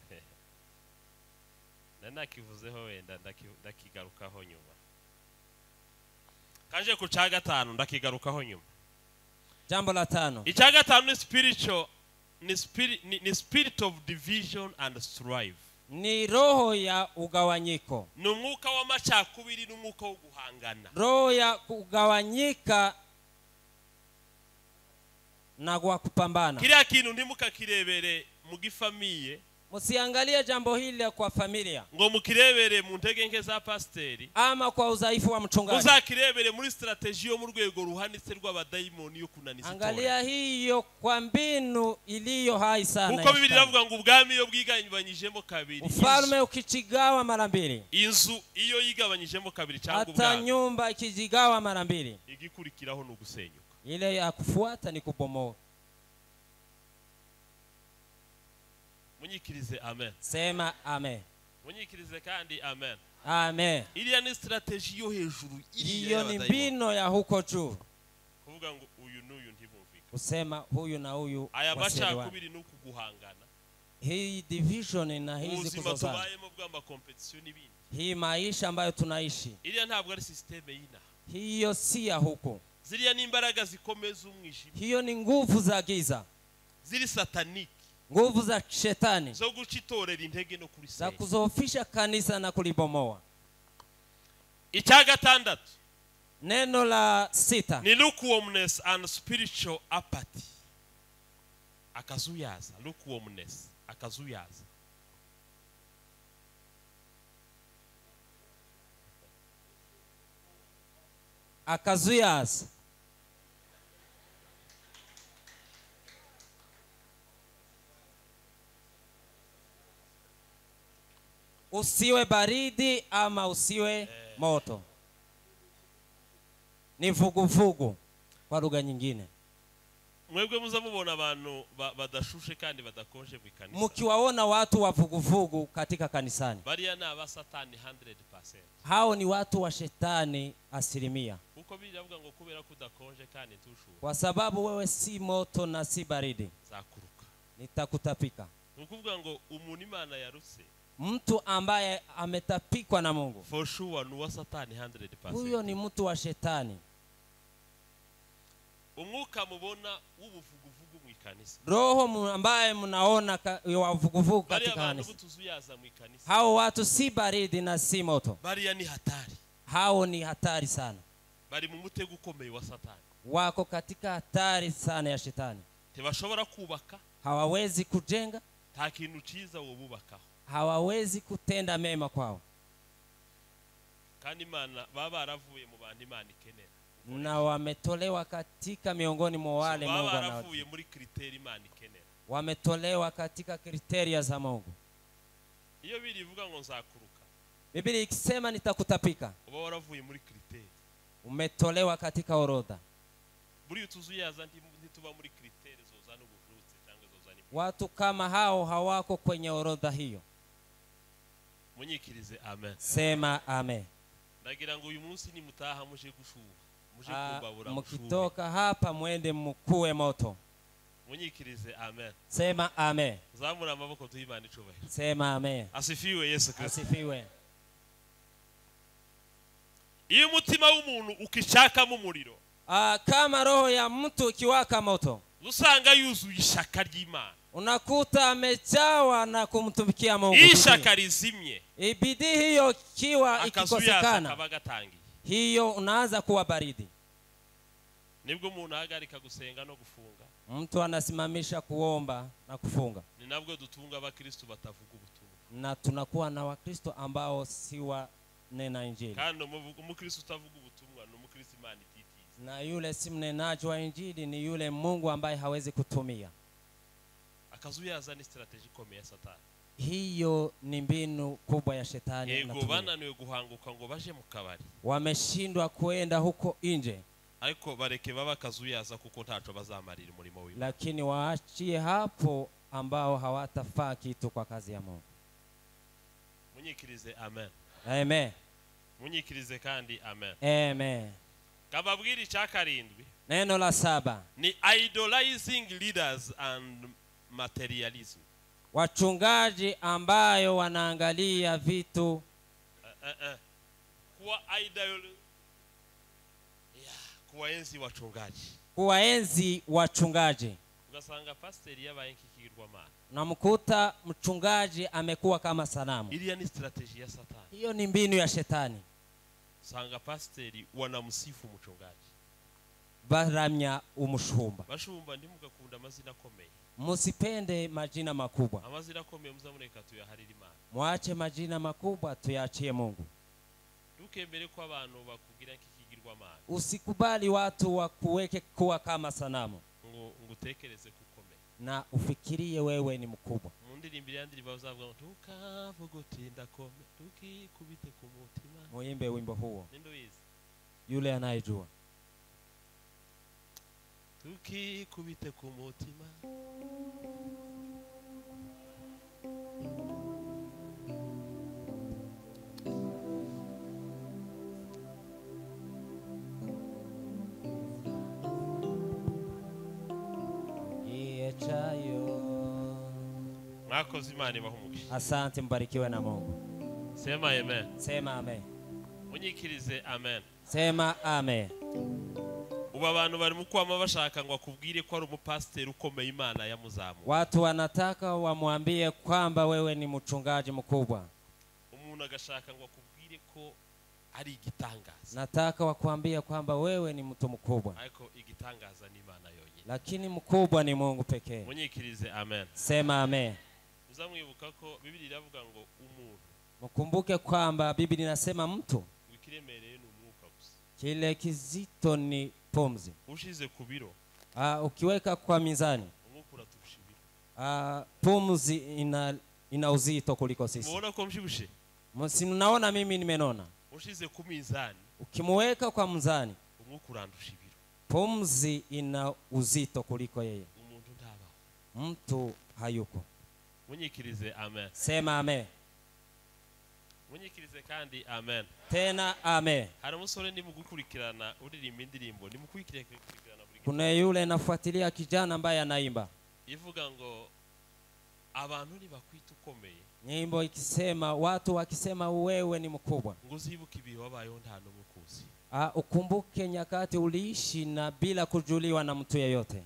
Nanakivuzeho wenda ndakigarukaho nyuma. Kanje ku ca gatanu ndakigarukaho nyuma. Jambo la 5. Ica gatanu ni spiritual ni spirit of division and strife. Ni roho ya ugawanyiko. Ni umwuka w'amacakubiri n'umwuka wo guhangana. Roho ya kugawanyika na kwa kupambana. Kila kintu ntimukakirebere mu gifamiye. Msiangalie jambo hili kwa familia. Ngo mukirebere mu ntege nke za pasteri. Ama kwa udhaifu wa mchungaji. Muzakirebere muri strategy yo mu rwego ruhanitse rw'abadaimoni yo kunaniza. Angalia hiyo kwa mbinu iliyo hai sana. Kuko Biblia iravuga ngo ubwami iyo bwigabanyijemo kabiri. Ufalme ukichigawa mara 2. Inzu iyo yigabanyijemo kabiri cyangwa ubwami. Hata nyumba ikijigawa mara 2. Igikurikiraho no gusenyuka. Ile ya kufuata ni kubomoa. Munyikirize amen. Sema amen. Munyikirize kandi amen. Amen. Iriya ni strategy yo hejuru. Hiyo ni mbinu ya huko juu. Kuvuga ngo uyu n'uyu ntibumvika. Kusema huyu na huyu. Aya bacakubiri no kuguhangana. Hii division na hizi kuzozana. Ubuzima tubayemo bw'ama competition n'ibindi. Hii maisha ambayo tunaishi. Iriya ntabwo ari system y'ina. Hiyo si ya huko. Ziriya ni imbaraga zikomeza umwijima. Hiyo ni nguvu za giza. Ziri satanic. Nguvu za shetani. Zo gucitorera intege no kulisenya. Za kuzofisha kanisa na kulibomoa. Ica gatandatu. Neno la 6. Ni lukewarmness and spiritual apathy. Akazuyaza. Lukewarmness. Akazuyaza. akazuyaza. Usiwe baridi ama usiwe moto. Ni vuguvugu kwa lugha nyingine. Mwebwe muza mubona abantu badashushe kandi badakonje mu kanisa. Mkiwaona watu wa vuguvugu katika kanisani, bariya ni abasatani 100%. hao ni watu wa shetani asilimia. Uko biravuga ngo kubera kudakonje kandi ntushuwe. Kwa sababu wewe si moto na si baridi, zakuruka, nitakutapika. Nukuvuga ngo umuntu Imana yarutse, mtu ambaye ametapikwa na Mungu, for sure ni wa satani 100%. huyo ni mtu wa shetani. Umwuka mubona w'ubuvuguvugu mu kanisa, roho ambaye mnaona wa vuguvugu katika kanisa, hao watu si baridi na si moto. Bariya ni hatari. Hao ni hatari sana. Bari mu mutego ukomeye wa satani. Wako katika hatari sana ya shetani. Tebashobora kubaka, hawawezi kujenga, nta kintu ciza wobubakaho, hawawezi kutenda mema kwao. Kandi Imana baba baravuye mu bantu Imana ikenera, na wametolewa katika miongoni mwa wale Mungu anawaita. Baravuye muri kriteria Imana ikenera, wametolewa katika kriteria za Mungu. Iyo birivuga ngo nzakuruka, Biblia ikisema nitakutapika, uba waravuye muri kriteria, umetolewa katika orodha. Buri tuzuyaza ntituba muri kriteria zozana ubujutse cyangwa zozana. Watu kama hao hawako kwenye orodha hiyo. Munyikirize amen. Sema amen. Ndagira ngo uyu munsi ni mutaha muje gushuha, muje kumbabura mushuha. Mkitoka hapa mwende mkuwe moto. Munyikirize amen. Sema amen. Zamura amaboko tuyimana icubahiro. Sema amen. Asifiwe Yesu Kristo. Asifiwe. Iyo umutima w'umuntu ukishaka mu muriro, kama roho ya mtu ikiwaka moto, usanga yuzuye ishaka ry'Imana, unakuta amejawa na kumtumikia Mungu. Ishaka rizimye, bidii hiyo kiwa ikikosekana, hiyo unaanza kuwa baridi. Nibwo umuntu ahagarika gusenga no gufunga, mtu anasimamisha kuomba na kufunga. Ni nabwo dutunga abakristo batavuga ubutumwa, na tunakuwa na wakristo ambao si wa nena injili. Kandi umukristo utavuga ubutumwa ni umukristo Imana ititiza, na yule si mnenaji wa injili ni yule Mungu ambaye hawezi kutumia. Akazuyaza ni strategy ikomeye ya satani. Hiyo ni mbinu kubwa ya shetani. Yego bananiwe guhanguka ngo baje mu kabari, wameshindwa kwenda huko nje, ariko bareke baba kazuyaza kuko ntaco bazamarira umurimo w'Imana, lakini waachie hapo ambao hawatafaa kitu kwa kazi ya Mungu. Munyikirize amen. Amen. Munyikirize kandi amen. Amen. Kababwiri cha karindwi, neno la 7 ni idolizing leaders and materialism. Wachungaji ambayo wanaangalia vitu kuwaenzi wachungaji. Kuwaenzi wachungaji. Ugasanga pastor yabaye nk'ikigirwamana, namkuta mchungaji amekuwa kama sanamu. Iliya ni strategy ya satani. Hiyo ni mbinu ya shetani. Sanga pastor wanamsifu mchungaji, baramya umushumba. Bashumba ndimugakunda amazina akomeye, musipende majina makubwa. Amazina akomeye muzamureka tuyaharira Imana, mwache majina makubwa tuyaachie Mungu. Dukembere kwa abantu bakugira nk'ikigirwamana, usikubali watu wakuweke kuwa kama sanamu, ngutekereze kukomeye na ufikirie wewe ni mkubwa. Mundirimbi yandiri bazavuga tukavuga utinda kome tukikubite ku mutima. Muimbe wimbo huo. Nendo hizi yule anayejua. Tukikubite ku mutima, mwakoze Imana ibahumugisha. Asante, mbarikiwe na Mungu. Sema amen. Sema amen. Munyikirize amen. Sema amen. Uba abantu bari mu kwama bashaka ngo akubwire ko ari umupasiteri ukomeye Imana yamuzamu. Watu wanataka wamwambie kwamba wewe ni mchungaji mkubwa. Umuntu agashaka ngo akubwire ko ari igitangaza. Nataka wakuambie kwamba wewe ni mtu mkubwa. Ariko igitangaza ni Imana yonyine. Lakini mkubwa ni Mungu pekee. Munyikirize amen. Sema amen. Uzamwibuka ko Biblia iravuga ngo umuntu. Mkumbuke kwamba Biblia inasema mtu Wikiremereye n'umwuka gusa. Kile kizito ni pumzi. Ushize ku biro Ukiweka kwa mizani, umwuka uraturusha ibiro. Pumzi ina uzito kuliko sisi. Muona ko mshibushe? Mnaona mimi nimenona. Ushize ku mizani, ukimweka kwa mzani, umwuka urandusha ibiro. Pumzi ina uzito kuliko yeye. Umuntu ndaba. Mtu hayuko. Munyikirize amen. Sema amen. Munyikirize kandi amen. Tena amen. Hari umusore ndi mugukurikirana uririmba indirimbo, nimukurikirana buri. Kuna yule nafuatilia kijana ambaye anaimba. Ivuga ngo abantu ni bakwita ukomeye. Nyimbo ikisema, watu wakisema wewe ni mkubwa. Nguzibuka ibihe wabayeho nta no mukuzi. Ukumbuke nyakati uliishi na bila kujuliwa na mtu yeyote.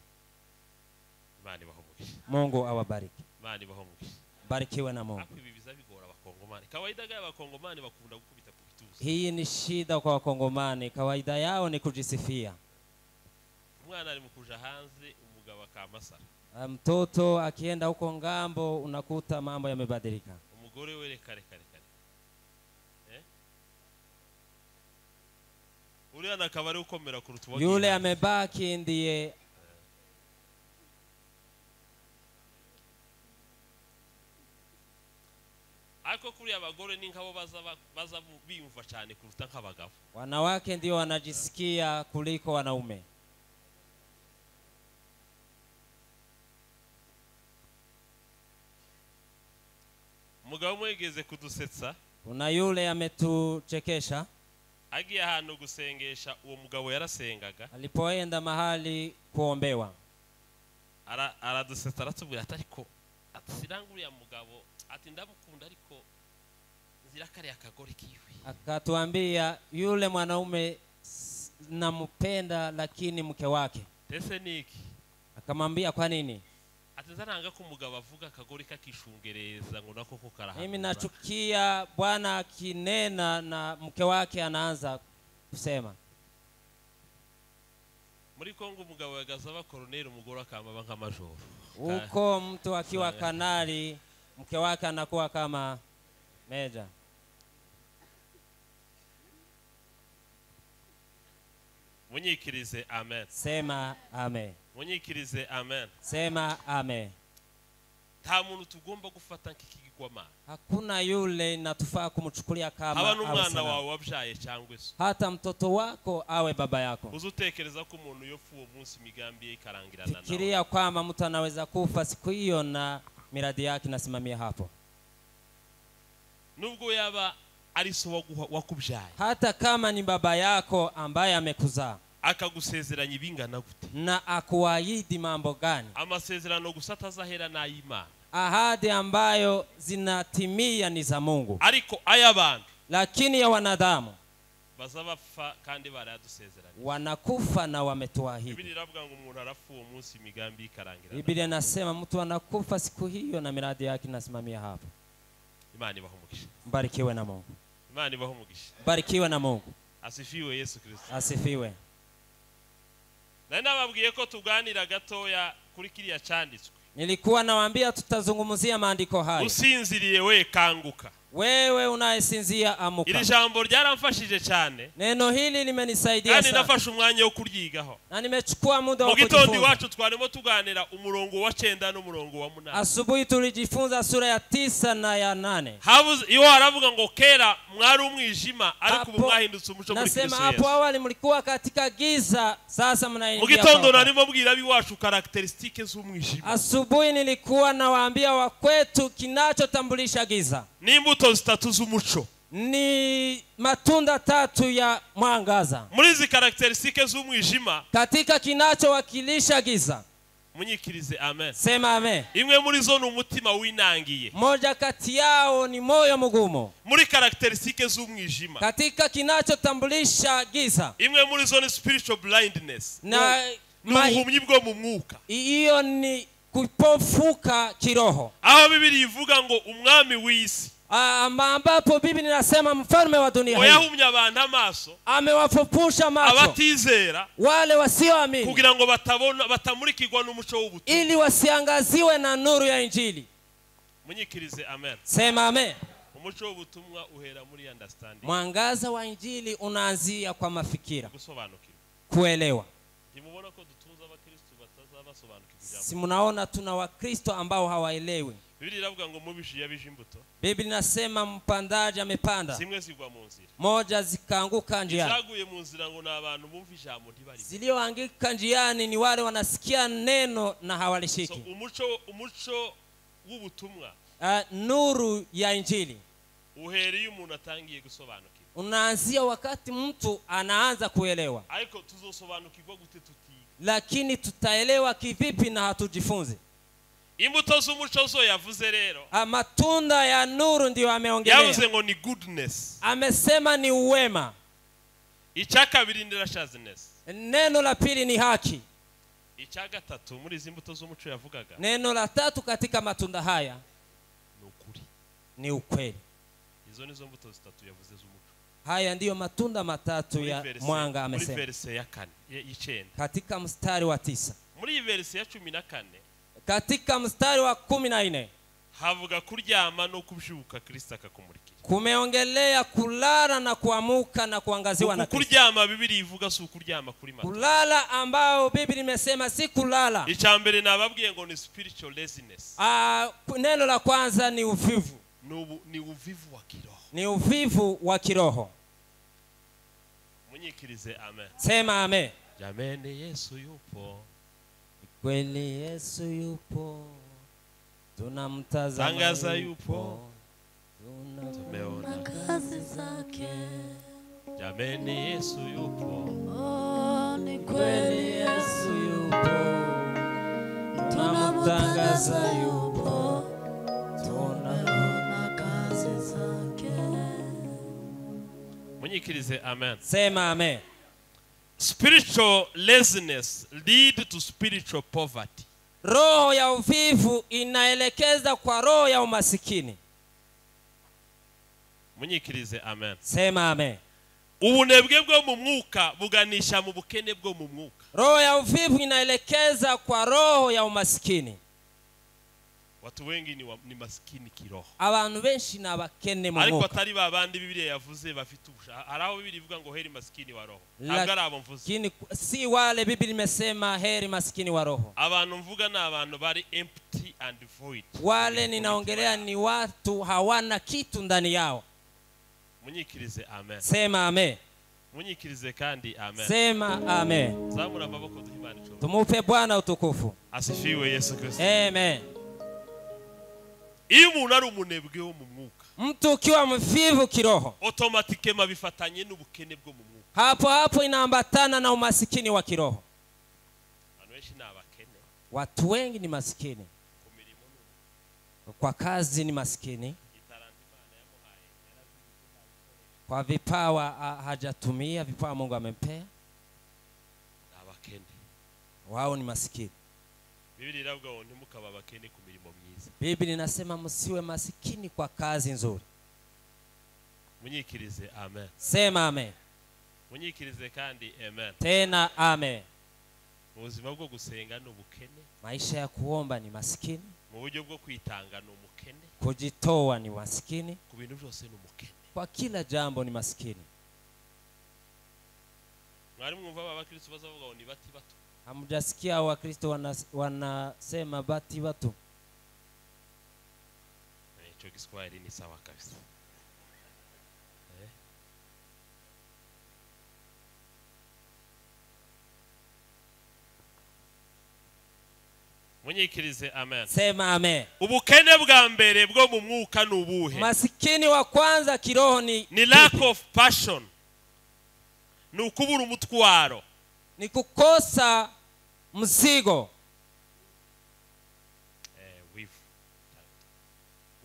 Imana ibahomugisha. Mungu awabariki. Imana ibahomugisha. Barikiwe na Mungu. Akwibibiza bigora abakongomani. Kawaida ga abakongomani bakunda gukubita ku bituza. Hii ni shida kwa wakongomani. Kawaida yao ni kujisifia. Umwana ari mukuja hanze umugabo akamasara. Mtoto akienda huko ngambo unakuta mambo yamebadilika. Umugore we kare. Uriya nakabari ukomera kuruta wagiye. Yule amebaki ndiye Ako kuri abagore ni nkabo baza biyumva cyane kuruta nk'abagabo. Wanawake ndio wanajisikia kuliko wanaume. Umugabo mwegeze kudusetsa. Kuna yule ametuchekesha. Agiye ahantu gusengesha, uwo mugabo yarasengaga. Alipoenda mahali kuombewa. Aradusetsa aratubwira atariko atsiranguriya mugabo ati ndamukunda ariko zirakari akagore kiwe. Akatuambia yule mwanaume nampenda lakini mke wake. Tese niki? Akamwambia kwa nini? Atazaranga ko umugabo avuga akagore kakishungereza ngo nako ko karaha. Mimi nachukia bwana akinena na mke wake anaanza kusema. Muri Kongo umugabo yagazaba colonel umugore akamba nka major. Uko mtu akiwa kanali mke wake anakuwa kama meja. Munyikirize amen. Sema amen. Munyikirize amen. Sema amen. Nta muntu tugomba gufata nk'ikigwama. Hakuna yule natufaa kumchukulia kama aba n'umwana wawe wabyaye cyangwa se. Hata mtoto wako awe baba yako. Uzutekereza ko umuntu yopfu uwo munsi migambi ye ikarangirana nawe. Fikiria kwamba mtu anaweza kufa siku hiyo na miradi yake nasimamia hapo. Nubwo yaba ari so wakubyaye. Hata kama ni baba yako ambaye amekuzaa. Akagusezeranya ibingana gute? Na akuahidi mambo gani? Amasezerano gusata zahera na Imana. Ahadi ambayo zinatimia ni za Mungu. Ariko ayabantu. Lakini ya wanadamu bazabapfa kandi baradusezeranya. Wanakufa na wametuahidi. Biblia iravuga ngo umuntu arafu uwo munsi migambi ikarangirana. Biblia inasema mtu anakufa siku hiyo na miradi yake inasimamia hapo. Imana ibahomugisha. Barikiwe na Mungu. Imana ibahomugisha. Barikiwe na Mungu. Asifiwe Yesu Kristo. Asifiwe. Nababwiye ko tuganira gatoya kuri kiriya cyanditswe. Nilikuwa nawaambia tutazungumzia maandiko haya. Usinziriye we kanguka. Wewe unayesinzia amuka. Iri jambo ryaramfashije cyane. Neno hili limenisaidia sana. Kandi nafashe umwanya wo kuryigaho. Na nimechukua muda wa kujifunza. Mu gitondo iwacu twarimo tuganira umurongo wa 9 n'umurongo wa 8. Asubuhi tulijifunza sura ya 9 na ya 8. Habuze iyo aravuga ngo kera mwari umwijima ariko ubu mwahindutse umuco muri Kristo Yesu. Nasema hapo awali mlikuwa katika giza, sasa mnaingia. Mu gitondo narimo bwira biwacu characteristics z'umwijima. Asubuhi nilikuwa nawaambia wa kwetu kinachotambulisha giza. N'imbuto zitatu z'umuco. Ni matunda 3 ya mwangaza. Muri izi characteristics z'umwijima. Katika kinachowakilisha giza. Munyikirize amen. Sema amen. Imwe muri zo ni umutima winangiye. Moja kati yao ni moyo mgumu. Muri characteristics z'umwijima. Katika kinachotambulisha giza. Imwe muri zo ni spiritual blindness. Na ubuhumyi bwo mu mwuka. Iyo ni kupofuka kiroho. Aho Biblia ivuga ngo umwami w'isi. Ambapo Biblia inasema mfalme wa dunia hii. Oyahumya abantu amaso. Amewafupusha macho. Abatizera. Wale wasioamini. Kugira ngo batabona batamurikirwa n'umuco w'ubutumwa. Ili wasiangaziwe na nuru ya Injili. Munyikirize amen. Sema amen. umuco w'ubutumwa uhera muri understanding. Mwangaza wa injili unaanzia kwa mafikira, Gusobanukirwa. kuelewa. Nimubona ko dutunza abakristo batazabasobanukirwa ijambo. Si mnaona tuna wakristo ambao hawaelewi. Biblia iravuga ngo mubishi yabije imbuto. Biblia inasema mpandaji amepanda, Zimwe zigwa mu nzira. moja zikaanguka njiani. Zaguye mu nzira ngo nabantu bumva ijambo ntibari. Zilioanguka njiani ni wale wanasikia neno na hawalishiki. So umuco w'ubutumwa, nuru ya injili uhereye umuntu atangiye gusobanukirwa. Unaanzia wakati mtu anaanza kuelewa. Ariko tuzosobanukirwa gute tuti? Lakini tutaelewa kivipi na hatujifunze? Imbuto z'umuco zo yavuze rero. Matunda ya nuru ndio ameongelea. Yavuze ngo ni goodness. Amesema ni uwema. Icya kabiri ni righteousness. Neno la pili ni haki. Icya gatatu muri izi mbuto z'umuco yavugaga. Neno la tatu katika matunda haya ni ukuri. Ni ukweli. Izo nizo mbuto zitatu yavuze z'umuco. Haya ndiyo matunda matatu ya mwanga amesema. Muri verse ya 4 y'icenda. Katika mstari wa 9. Muri verse ya 14. Katika mstari wa 14 havuga kuryama no kubyuka Kristo akakumurikira. Kumeongelea kulala na kuamuka na kuangaziwa na Kristo. Kuryama Biblia ivuga si kuryama kuri mato. Kulala ambao Biblia imesema si kulala. Icambere nababwiye ngo ni spiritual laziness. Neno la kwanza ni uvivu. Ni uvivu wa kiroho. Ni uvivu wa kiroho. Munyikirize amen. Sema amen. Jameni Yesu yupo. Kweli Yesu yupo. Tunamtazama. Tangaza yupo. Tumeona kazi zake. Jameni Yesu yupo. Ni kweli Yesu yupo. Tunamtangaza yupo. Tunaona kazi zake. Munyikirize amen. Sema amen. Spiritual laziness lead to spiritual poverty. Roho ya uvivu inaelekeza kwa roho ya umasikini. Munyikirize amen. Sema amen. Ubunebwe bwo mu mwuka buganisha mu bukene bwo mu mwuka. Roho ya uvivu inaelekeza kwa roho ya umasikini. Watu wengi ni maskini kiroho. Abantu benshi na bakene mu mwuka. Ariko atari babandi Biblia yavuze bafite ubusha. Araho Biblia ivuga ngo heri maskini wa roho. Agarabo mvuze. Lakini si wale Biblia imesema heri maskini wa roho. Abantu mvuga na abantu bari empty and void. Wale ninaongelea ni watu hawana kitu ndani yao. Munyikirize amen. Sema amen. Munyikirize kandi amen. Sema amen. Zamura amaboko duhimana ico. Tumupe Bwana utukufu. Asifiwe Yesu Kristo. Amen. Iyo umuntu ari umunebwe wo mu mwuka, mtu ukiwa mvivu kiroho, automatically bifatanye n'ubukene bwo mu mwuka. Hapo inaambatana na umasikini wa kiroho. Watu wengi ni masikini. Kwa kazi ni masikini. Kwa vipawa hajatumia vipawa Mungu amempea. Wao ni masikini. Biblia iravuga ngo ntimukaba abakene ku mirimo myiza. Biblia inasema msiwe masikini kwa kazi nzuri. Munyikirize amen. Sema amen. Munyikirize kandi amen. Tena amen. Mu buzima bwo gusenga no bukene. Maisha ya kuomba ni masikini. Mu buryo bwo kwitanga no mukene. Kujitoa ni masikini. Ku bintu byose no mukene. Kwa kila jambo ni masikini. Mwari mwumva abakristo bazavuga ngo ni bati bato. Hamjasikia Wakristo wanasema bati watu. Hicho Kiswahili ni sawa kabisa. Munyikirize amen. Sema amen. Ubukene bwa mbere bwo mu mwuka nubuhe? Masikini wa kwanza kiroho ni lack of passion. Ni ukubura umutwaro. Ni kukosa mzigo. Wivu.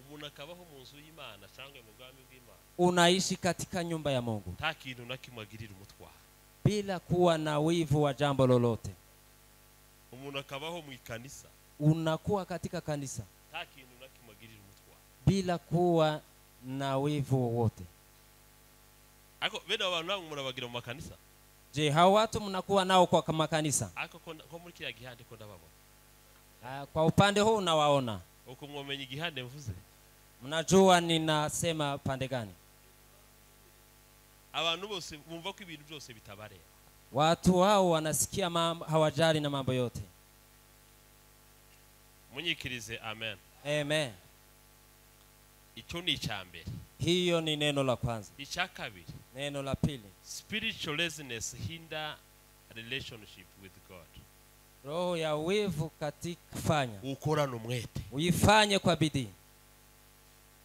Umuntu akabaho mu nzu y'Imana cyangwa mu bwami bw'Imana. Unaishi katika nyumba ya Mungu. Nta kintu nakimagirira umutwaro. Bila kuwa na wivu wa jambo lolote. Umuntu akabaho mu ikanisa. Unakuwa katika kanisa. Nta kintu nakimagirira umutwaro. Bila kuwa na wivu wowote. Ako bene abantu namwe murabagira mu makanisa? Je, hao watu mnakuwa nao kwa makanisa? Ako ko muri kiriya gihande ko ndababona. Kwa upande huu unawaona. Uko mwomenye igihande mvuze? Mnajua ninasema pande gani? Abantu bose bumva ko ibintu byose bitabareba. Watu hao wanasikia mambo, hawajali na mambo yote. Munyikirize amen. Amen. Icyo ni icyambere. Hiyo ni neno la kwanza. Icyakabiri. Neno la pili. Spiritual laziness hinder relationship with God. Roho ya wivu katika kufanya. Ukorana umwete. Uifanye kwa bidii.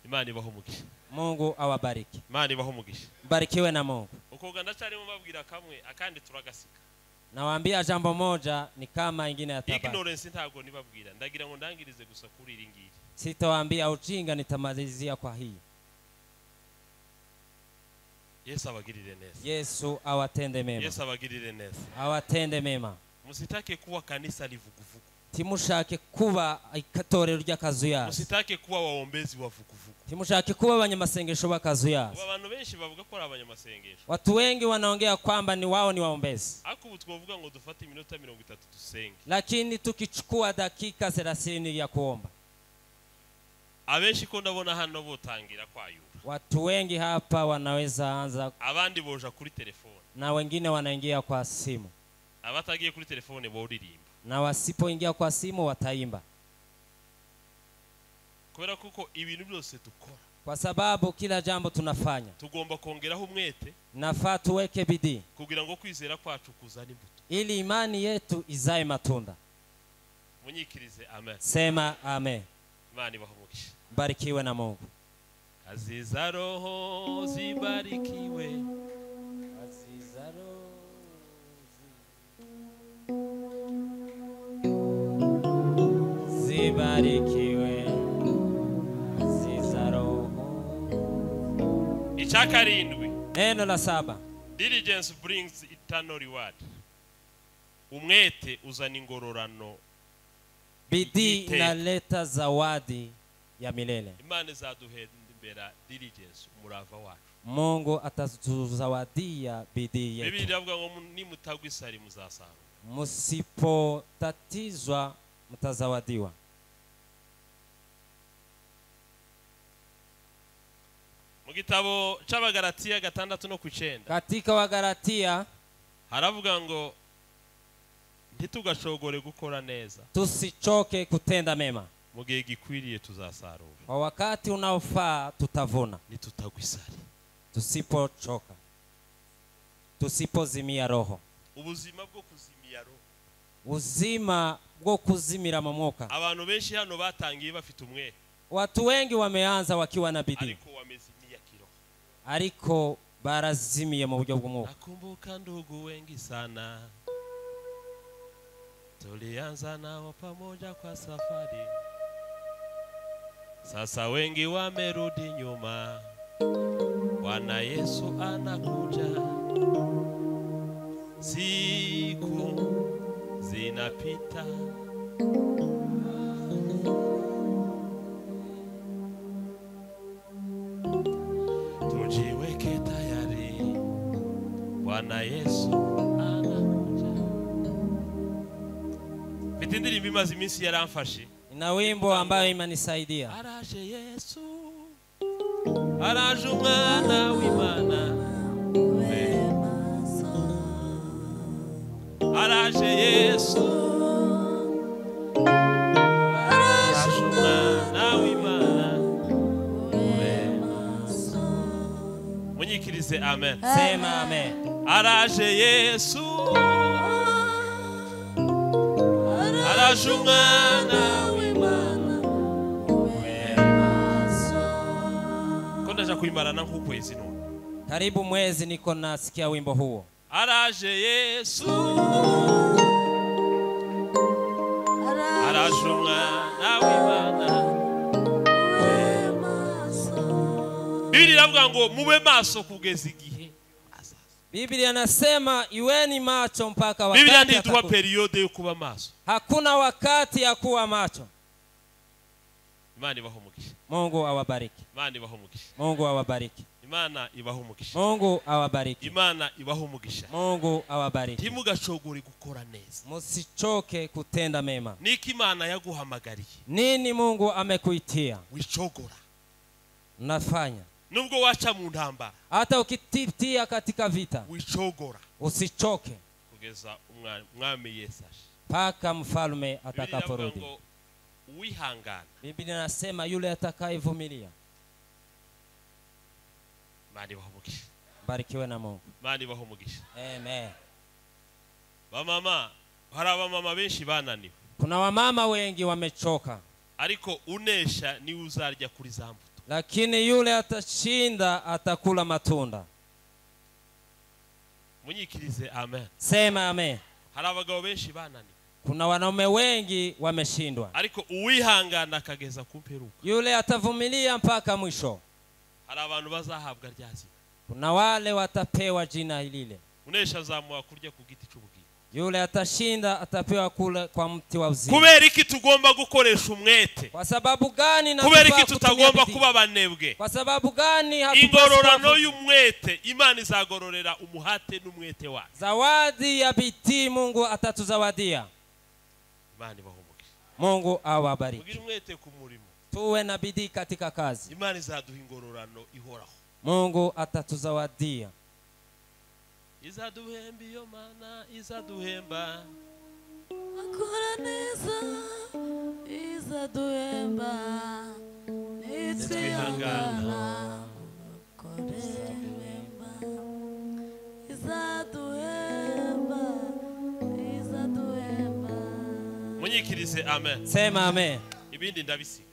Imana ibaho umugisha. Mungu awabariki. Imana ibaho umugisha. Barikiwe na Mungu. Ukoga ndacari mu mabwira kamwe akandi turagasika. Nawaambia jambo moja ni kama ingine yatabaki. Ignorance ntago nibabwira. Ndagira ngo ndangirize gusa kuri iri ngiri. Sitawaambia ujinga, nitamalizia kwa hii. Yesu abagirire neza. Yesu awatende mema. Yesu abagirire neza. Awatende mema. Musitake kuwa kanisa livuguvugu. Timushake kuba ikatorero ry'akazuyazi. Musitake kuwa waombezi wavuguvugu. Timushake kuba abanyamasengesho b'akazuyazi. Abantu benshi bavuga ko ari abanyamasengesho. Watu wengi wanaongea kwamba ni wao ni waombezi. Akubu twovuga ngo dufate iminota 30 dusenge. Lakini tukichukua dakika 30 ya kuomba. Abenshi ko ndabona hano botangira kwayura. Watu wengi hapa wanaweza anza, abandi boja kuri telefone, na wengine wanaingia kwa simu. Abatagiye kuri telefone boririmba, na wasipoingia kwa simu wataimba. Kubera kuko ibintu byose dukora, kwa sababu kila jambo tunafanya tugomba kongeraho umwete, nafaa tuweke bidii kugira ngo kwizera kwacu kuzane imbuto, ili imani yetu izae matunda. Munyikirize amen. Sema amen. Imana ibaho umugisha. Barikiwe na Mungu. Kazi za Roho zibarikiwe. Kazi za Roho zibarikiwe. Kazi za Roho. Ichakarindwi. Neno la 7. Diligence brings eternal reward. Umwete uzana ingororano. Bidii inaleta zawadi ya milele. Imana zaduhembera diligence, umurava wacu. Mungu atatuzawadia bidii yetu. Biblia iravuga ngo nimutagwa isari muzasarura. Musipotatizwa mtazawadiwa. Mu gitabo c'Abagalatia 6:9. Katika Wagalatia haravuga ngo ntitugashogore gukora neza, tusichoke kutenda mema. Mu gihe gikwiriye tuzasarura. Kwa wakati unaofaa tutavuna. Nitutagwa isari, tusipochoka, tusipozimia roho. Ubuzima bwo kuzimia roho, uzima bwo kuzimira mu mwuka. Abantu benshi hano batangiye bafite umwe. Watu wengi wameanza wakiwa na bidii, ariko wamezimia kiroho, ariko barazimiye mu buryo bw'umwuka. Nakumbuka ndugu wengi sana tulianza nao pamoja kwa safari, sasa wengi wamerudi nyuma. Bwana Yesu anakuja, siku zinapita, tujiweke tayari, Bwana Yesu anakuja. Vitindiri bimazi iminsi yaramfashe. Ina wimbo ambayo imenisaidia. Araje Yesu, araje umwana w'Imana, araje Yesu, araje umwana w'Imana. Munyikirize amen. Sema amen. Araje Yesu, araje umwana w'Imana. Kondaja kuimbana na kwezi no. Karibu mwezi niko nasikia wimbo huo. Araje Yesu, araje umwana w'Imana. Biblia iravuga ngo mube maso kugeza igihe azaza. Biblia inasema iweni macho mpaka wakati. Biblia ntiduha periode yo kuba maso. Hakuna wakati ya kuwa macho. Imana ibaho umugisha. Mungu awabariki. Imana ibaho umugisha. Mungu awabariki. Imana ibaho umugisha. Mungu awabariki. Imana ibaho umugisha. Mungu awabariki. Ntimugashogore gukora neza. Musichoke kutenda mema. Niki Imana yaguhamagariye? Nini Mungu amekuitia? Wicogora. Nafanya. Nubwo wacha mu ntambara. Hata ukipitia katika vita. Wichogora. Usichoke. Kugeza umwami Yesu. Paka mfalme atakaporudi. Wihangana. Biblia inasema yule atakayevumilia. Mani bahumugisha. Barikiwe na Mungu. Mani bahumugisha. Amen. Bamama, hari abamama benshi bananiwe. Kuna wamama wengi wamechoka. Ariko unesha ni uzarya kuri zambuto. Lakini yule atashinda atakula matunda. Munyikirize amen. Sema amen. Hari abagabo benshi bananiwe. Kuna wanaume wengi wameshindwa. Ariko uwihangana akageza kumperuka. Yule atavumilia mpaka mwisho. Hari abantu bazahabwa ryazi. Kuna wale watapewa jina lile. Unesha zamwa kurya ku giti cy'ubugingo. Yule atashinda atapewa kula kwa mti wa uzima. Kubera iki tugomba gukoresha umwete? Kwa sababu gani na kubera iki tutagomba kuba banebwe? Kwa sababu gani hatupaswi? Ingororano y'umwete Imana izagororera umuhate n'umwete wacu. Zawadi ya bidii Mungu atatuzawadia. Imana ibahumugisha. Mungu awabariki. Mugira umwete ku murimo. Tuwe na bidii katika kazi. Imana izaduha ingororano ihoraho. Mungu atatuzawadia. Izaduhemba iyo Mana izaduhemba. Akora neza izaduhemba. Nitwihangana. Koremba. Izaduhemba. Izaduhemba. Munyikirize amen. Sema amen. Ibindi ndabisiga.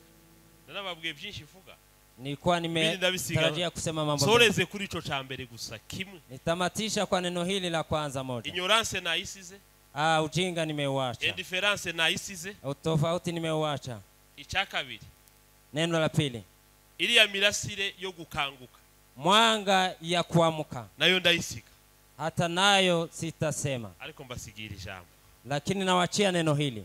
Ndanababwiye byinshi vuga. Nilikuwa nimetarajia kusema mambo mengi. Soreze kuri ico cambere gusa kimwe. Nitamatisha kwa neno hili la kwanza moja. Ignorance na isize. Ujinga nimeuacha. Indifference na isize. Utofauti nimeuacha. Icyakabiri. Neno la pili. Iliya mirasire yo gukanguka. Mwanga ya kuamka. Nayo ndayisiga. Hata nayo sitasema. Ariko mbasigira ijambo. Lakini nawachia neno hili.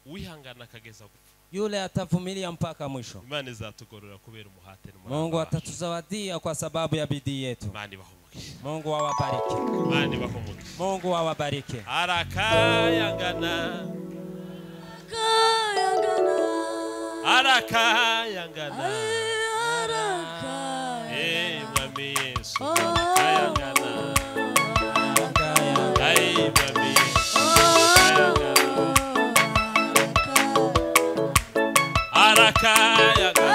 Wihangana kageza gupfa. Yule atavumilia mpaka mwisho. Imana izatugorora kubera umuhate n'umurava. Mungu atatuzawadia kwa sababu ya bidii yetu. Imana ibahumugishe. Mungu awabariki. Imana ibahumugishe. Mungu awabariki. Arakayangana. Kayangana. Arakayangana. Mwami Yesu. Kayangana. Mwami Yesu. Arakayangana.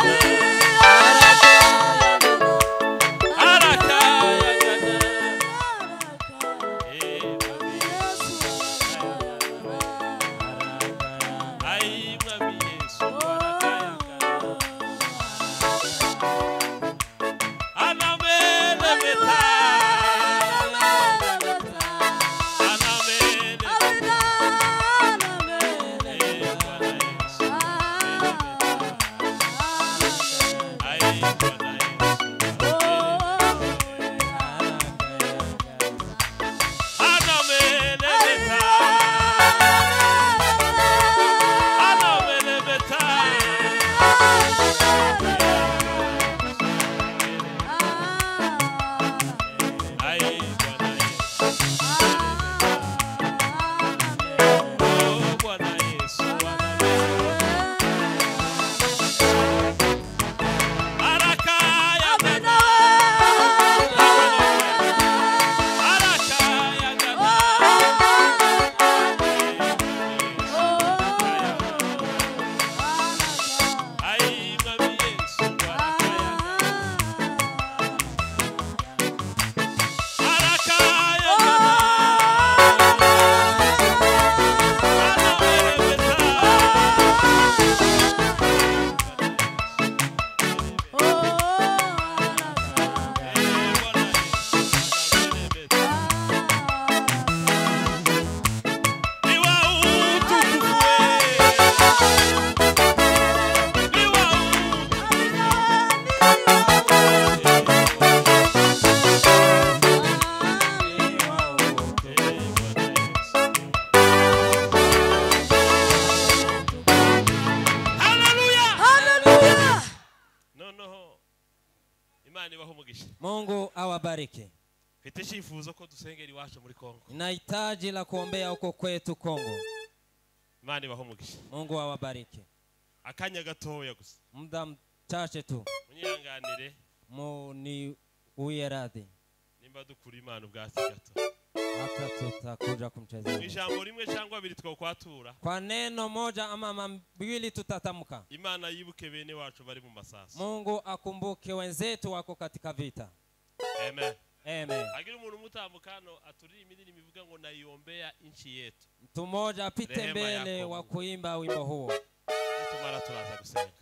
Mungu awabariki. Fiteshifuzo ko dusengera iwacu muri Kongo. Ninahitaji la kuombea huko kwetu Kongo. Imana ibahumugishe. Mungu awabariki. Akanya gatoya gusa. Muda chache tu. munyihanganire Ni uye radhi. nimba dukura Imana ubwatsi gato. Hata tutakuja kumchezea. Ijambo rimwe cyangwa abiri twakwatura. Kwa neno moja ama mawili tutatamka. Imana yibuke bene wacu bari mu masasa. Mungu akumbuke wenzetu wako katika vita. Amen. Amen. Agira umuntu mutambukano aturi imidini mivuga ngo nayiombea inchi yetu. Mtu mmoja apite mbele wa kuimba wimbo huo. Tumara turaza gusenga.